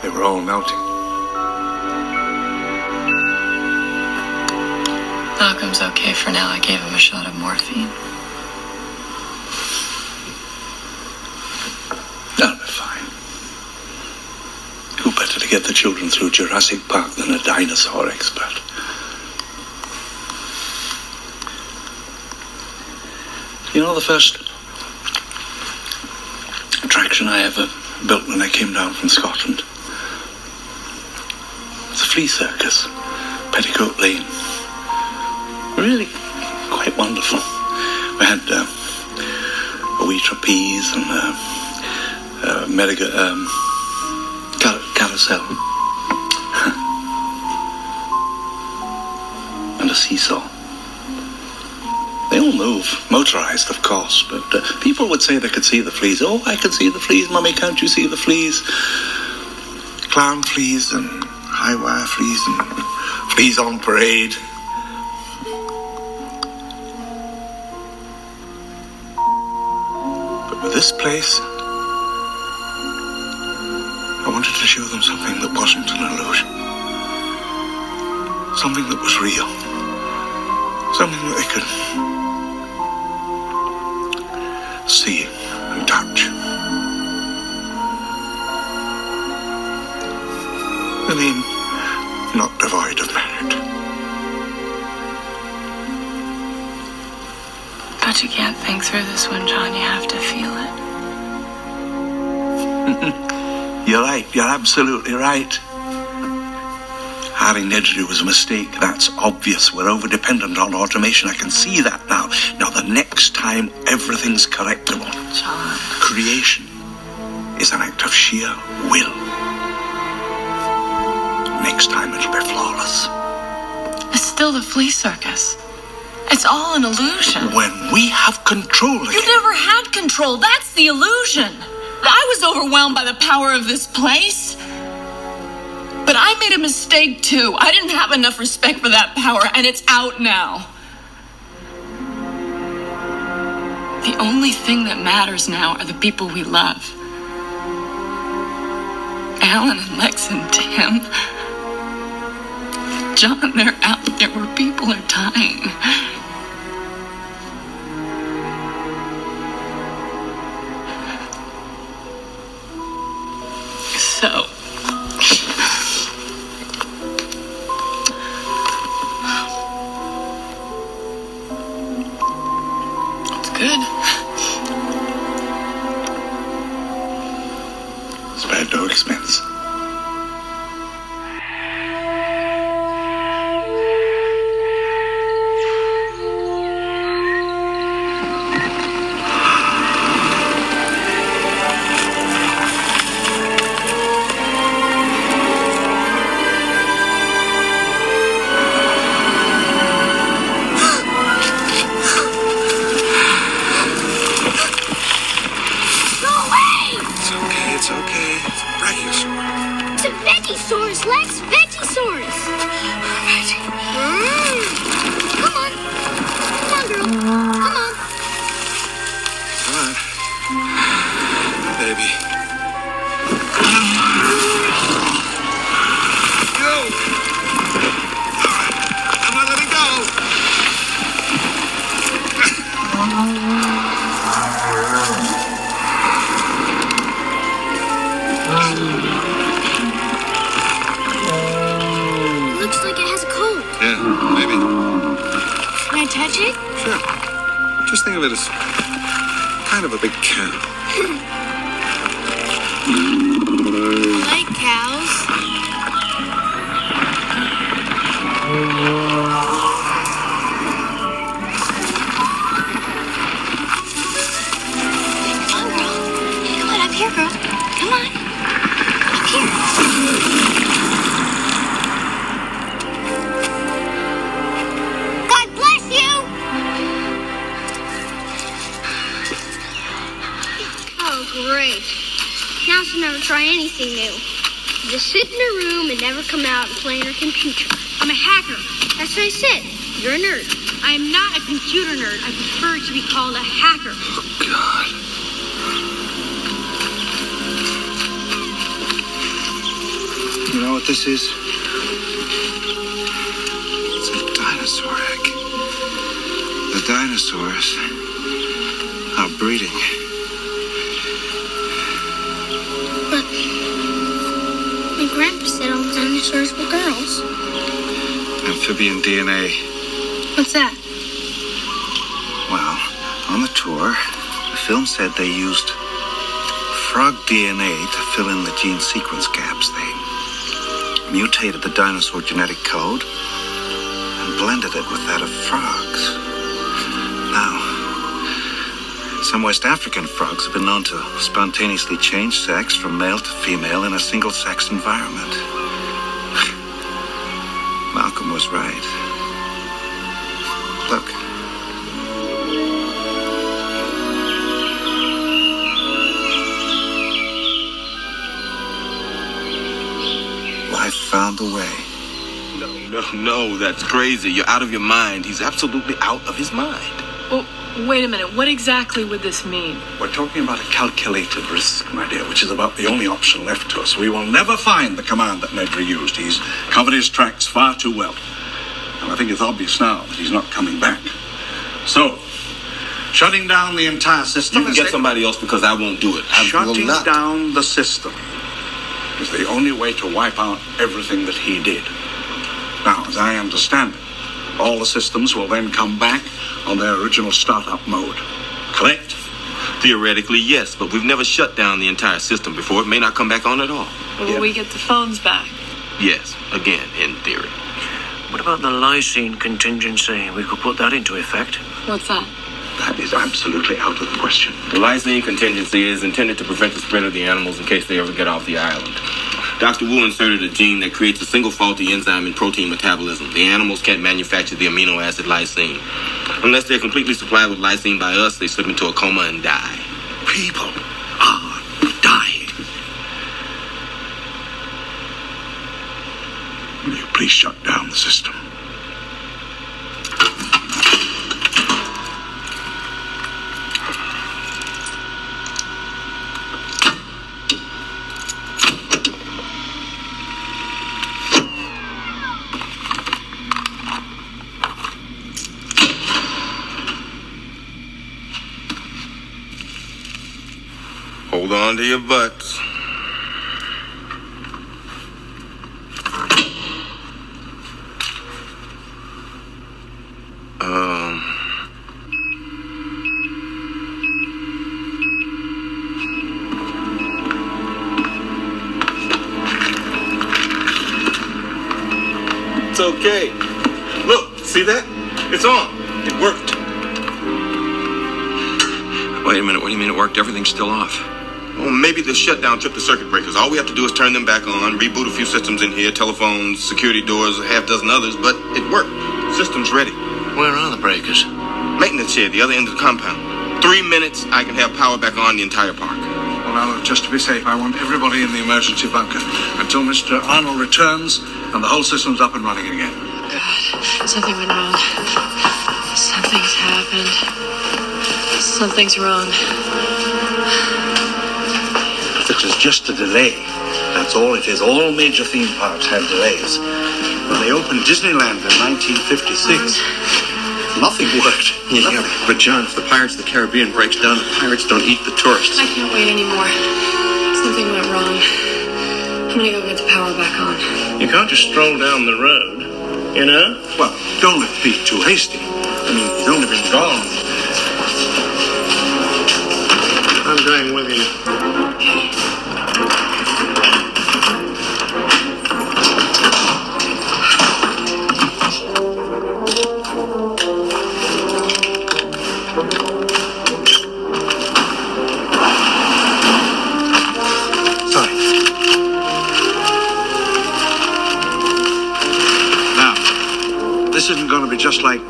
L: They were all melting.
D: Malcolm's okay for now. I gave him a shot of morphine.
H: That'll be fine. Who better to get the children through Jurassic Park than a dinosaur expert? You know, the first attraction I ever built when I came down from Scotland was a flea circus, Petticoat Lane. Really quite wonderful. We had a wee trapeze and carousel and a seesaw. They all move, motorized, of course, but people would say they could see the fleas. Oh, I can see the fleas, Mummy, can't you see the fleas? Clown fleas and high wire fleas and fleas on parade. But with this place, I wanted to show them something that wasn't an illusion. Something that was real. Something that they could see and touch. I mean, not devoid of merit.
D: But you can't think through this one, John. You have to feel it.
H: You're right. You're absolutely right. Hiring Nedry was a mistake. That's obvious. We're over-dependent on automation. I can see that now. Now, the next time, everything's correctable.
D: John.
H: Creation is an act of sheer will. Next time, it'll be flawless.
D: It's still the flea circus. It's all an illusion.
H: When we have control again.
D: You never had control. That's the illusion. I was overwhelmed by the power of this place. But I made a mistake, too. I didn't have enough respect for that power, and it's out now. The only thing that matters now are the people we love. Alan and Lex and Tim. John, they're out there where people are dying. So... good.
H: Spared no expense.
M: Lex, Vegisaurus. Right. Come on. Come on, girl. Come on.
L: Come on. Baby. Go. All right. I'm not letting go.
M: Looks like it has a cold.
L: Yeah, maybe.
M: Can I touch it?
L: Sure. Just think of it as kind of a big cow.
M: I like cows. Come on, girl. Come on, up here, girl. Come on. Up here. Great. Now she'll never try anything new. Just sit in her room and never come out and play on her computer. I'm a hacker. That's what I said. You're a nerd. I am not a computer nerd. I prefer to be called a hacker.
L: Oh, God. You know what this is? It's a dinosaur egg. The dinosaurs are breeding.
M: My grandpa said all dinosaurs were girls.
L: Amphibian DNA.
M: What's that?
L: Well, on the tour, the film said they used frog DNA to fill in the gene sequence gaps. They mutated the dinosaur genetic code and blended it with that of frogs. Now, some West African frogs have been known to spontaneously change sex from male to female in a single-sex environment. Malcolm was right. Look, found the way.
J: No, that's crazy. You're out of your mind. He's absolutely out of his mind.
F: Well, wait a minute. What exactly would this mean?
H: We're talking about a calculated risk, my dear, which is about the only option left to us. We will never find the command that Nedry used. He's covered his tracks far too well. And I think it's obvious now that he's not coming back. So, shutting down the entire system...
J: You can get somebody else because I won't do it.
H: Shutting down the system is the only way to wipe out everything that he did. Now, as I understand it, all the systems will then come back on their original startup mode. Correct?
J: Theoretically, yes, but we've never shut down the entire system before. It may not come back on at all.
F: Will we get the phones back?
J: Yes, again, in theory.
R: What about the lysine contingency? We could put that into effect.
F: What's that?
H: That is absolutely out of the question.
J: The lysine contingency is intended to prevent the spread of the animals in case they ever get off the island. Dr. Wu inserted a gene that creates a single faulty enzyme in protein metabolism. The animals can't manufacture the amino acid lysine. Unless they're completely supplied with lysine by us, they slip into a coma and die.
H: People are dying. Will you please shut down the system?
J: Hold on to your butts. It's okay. Look, see that? It's on. It worked.
C: Wait a minute, what do you mean it worked? Everything's still off.
J: Well, maybe the shutdown tripped the circuit breakers. All we have to do is turn them back on, reboot a few systems in here, telephones, security doors, a half dozen others, but it worked. System's ready.
R: Where are the breakers?
J: Maintenance shed, the other end of the compound. 3 minutes, I can have power back on the entire park.
H: Well, now, just to be safe, I want everybody in the emergency bunker until Mr. Arnold returns and the whole system's up and running again.
F: God, something went wrong. Something's happened. Something's wrong.
H: It was just a delay. That's all it is. All major theme parks have delays. When they opened Disneyland in 1956, nothing worked.
C: Yeah, but John, if the Pirates of the Caribbean breaks down, the pirates don't eat the tourists.
F: I can't wait anymore. Something went wrong. I'm gonna go get the power back on.
R: You can't just stroll down the road, you know?
H: Well, don't be too hasty. I mean, he's only been gone.
R: I'm going with you.
H: Sorry. Now, this isn't going to be just like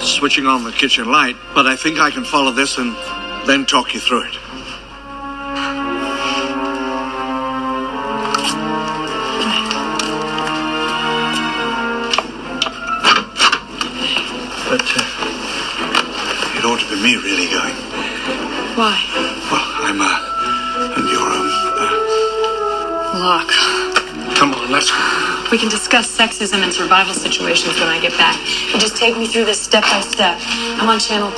H: switching on the kitchen light, but I think I can follow this and then talk you through it. But it ought to be me really going.
F: Why?
H: Well, I'm your
F: Look,
H: Come on, let's go.
F: we can discuss sexism and survival situations when I get back. You just take me through this step by step. I'm on channel 2.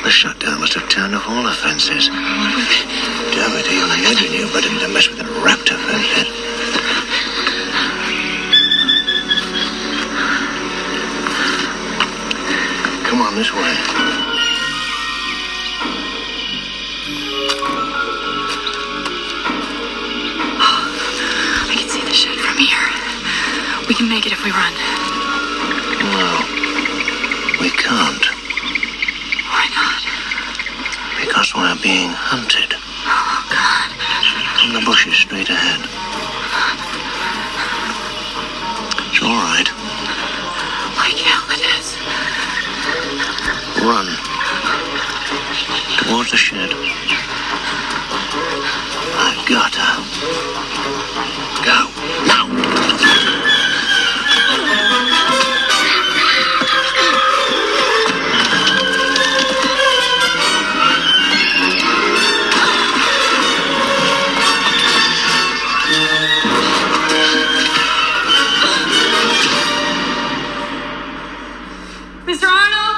R: The shutdown must have turned off all the fences. Damn it, even Nedry knew better than to mess with the raptor fences. Come on, this way.
F: We can make it if we run.
R: No, we can't.
F: Why not?
R: Because we're being hunted.
F: Oh, God.
R: From the bushes straight ahead. It's all right.
F: Like hell it is.
R: Run. Towards the shed. I've got her. Go. Now.
F: Mr. Arnold?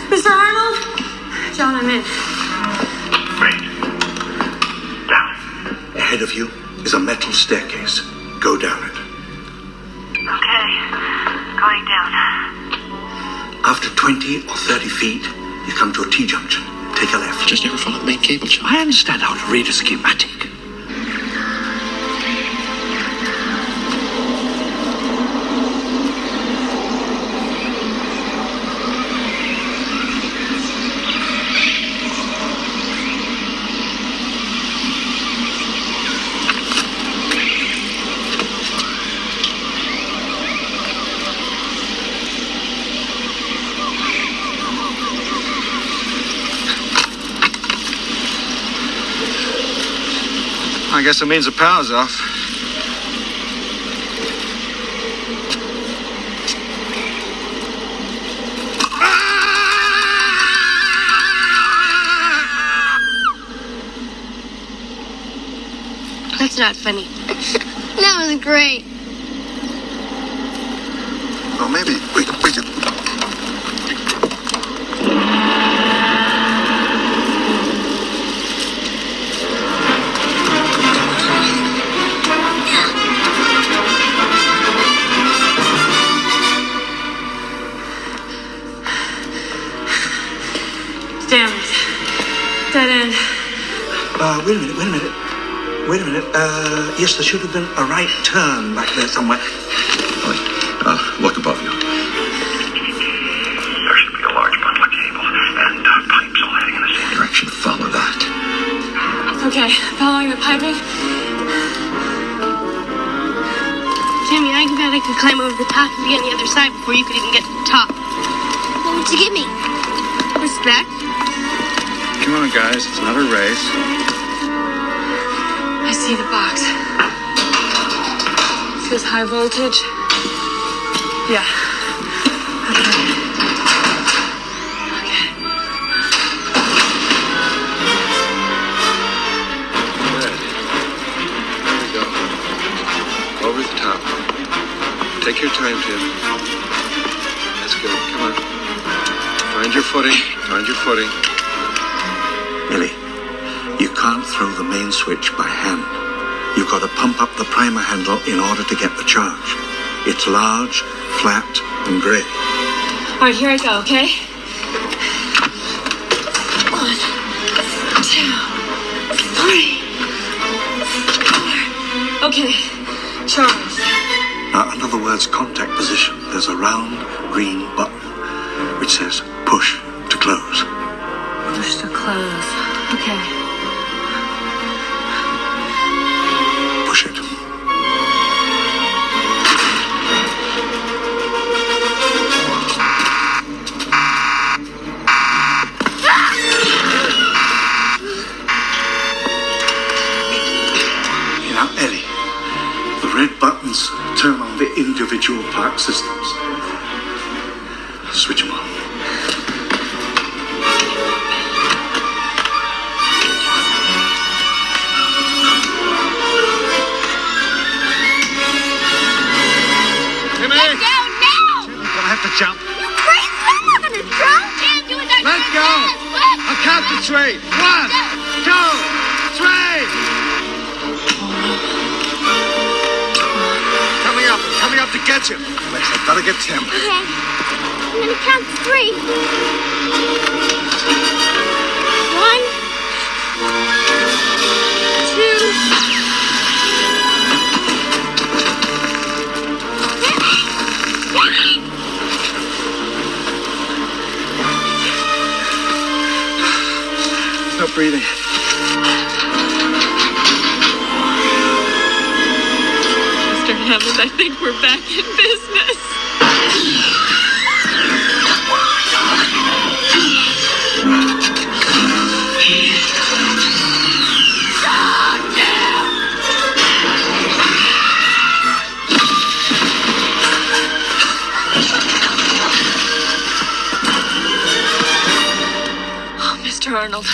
F: Mr. Arnold? John, I'm in.
H: Ahead of you is a metal staircase. Go down it.
S: Okay. Going down.
H: After 20 or 30 feet, you come to a T-junction. Take a left.
R: Just never follow the main cable, John.
H: I understand how to read a schematic.
L: I guess it means the power's off.
M: That's not funny. That was great.
L: Well, maybe we could...
F: Damn it. Dead end.
H: Wait a minute. Yes, there should have been a right turn back there somewhere.
L: Look above you.
N: There should be a large bundle of cable and pipes all heading in the same
L: Direction. Follow that.
F: Okay, following the piping.
M: Jimmy, I bet I could climb over the top and be on the other side before you could even get to the top. What would you give me? Respect?
L: Come on, guys. It's not a race.
F: I see the box. Feels high voltage. Yeah. Okay.
L: Good. Here we go. Over the top. Take your time, Tim. That's good. Come on. Find your footing.
H: Ellie, you can't throw the main switch by hand. You've got to pump up the primer handle in order to get the charge. It's large, flat, and grey.
F: All right, here I go, okay? 1, 2, 3, 4. Okay, charge.
H: Now, under the words contact position, there's a round green button which says push to close.
F: Push to close. Okay.
H: Push it. Now, Ellie, the red buttons turn on the individual part systems. Switch them on.
L: Jump.
M: You crazy? I'm not gonna jump. Can't do it.
L: Let go. I'll count to 3. 1, 2, 3. Coming up to get you. Lex, I've got to get Tim.
M: Okay. I'm gonna count to 3. 1, 2,
L: breathing.
D: Mr. Hammond, I think we're back in business. Oh, Mr. Arnold.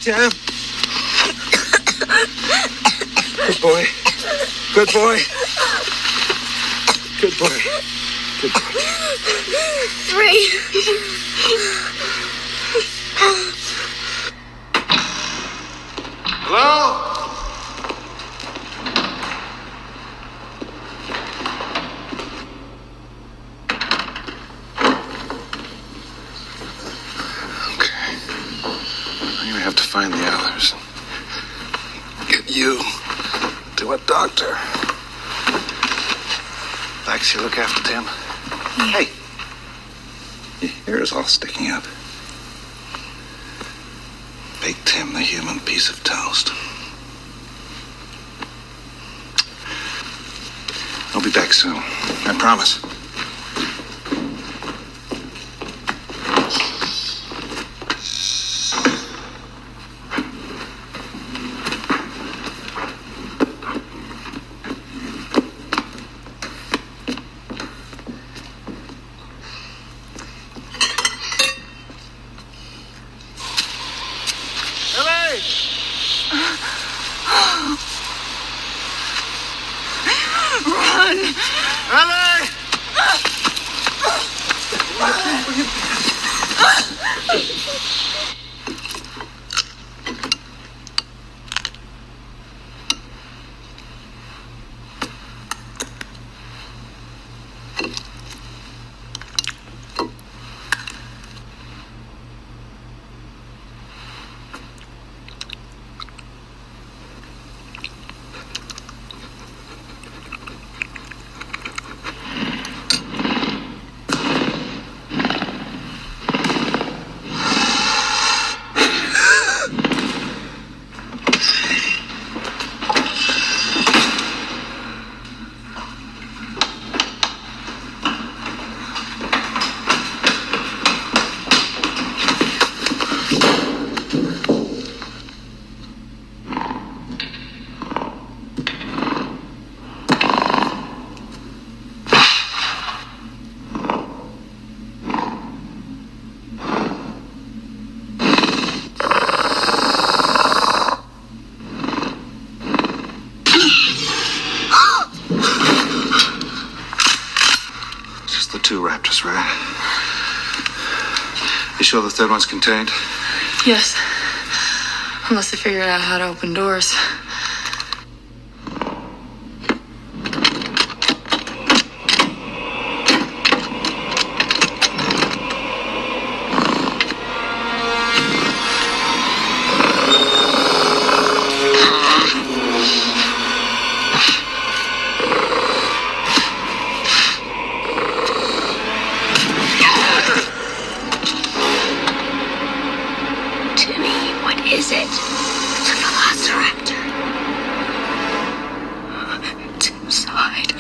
L: Tim. Good boy. Good boy. Good boy. Good boy.
M: 3.
L: Hello? Find the others. Get you to a doctor. Lex, you look after Tim. Yeah. Hey, your hair is all sticking up. Bake Tim the human piece of toast. I'll be back soon. I promise. You sure the third one's contained?
F: Yes. Unless they figured out how to open doors.
T: Timmy, what is it? It's a velociraptor. It's inside.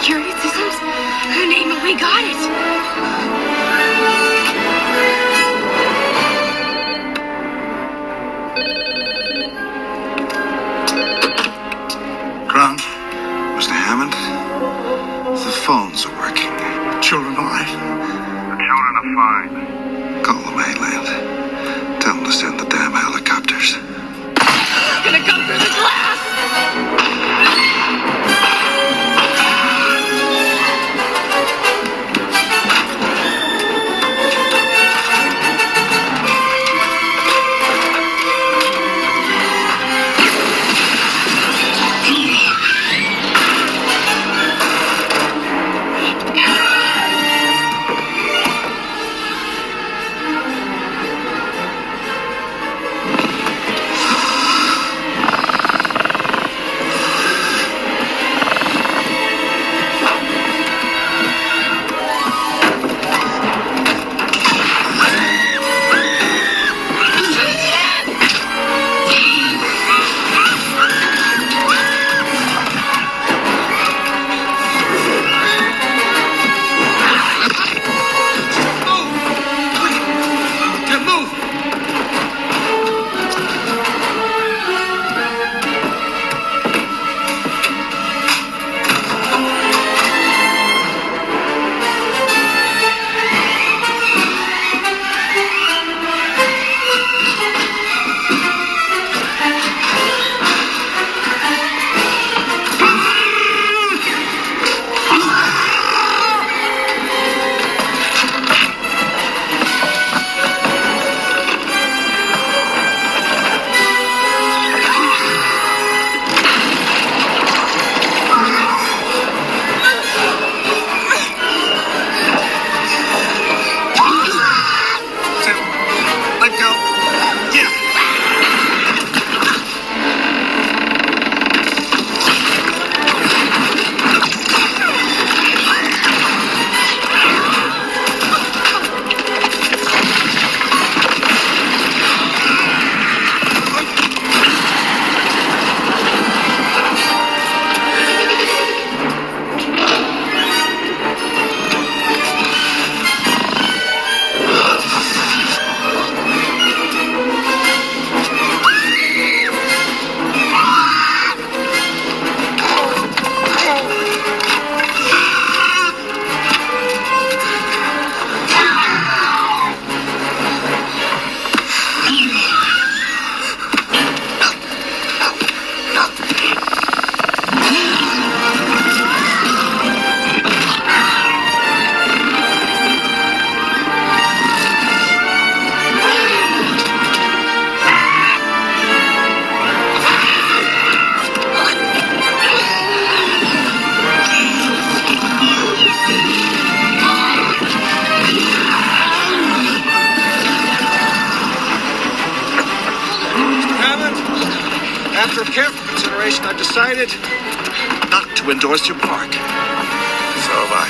T: security systems? You name it, we got it.
L: Grant, Mr. Hammond, the phones are working.
E: Children alive?
L: The children are fine. Call the mainland. Tell them to send the damn helicopters.
T: It's gonna come through the glass!
H: After careful consideration, I've decided not to endorse your park.
L: So have I.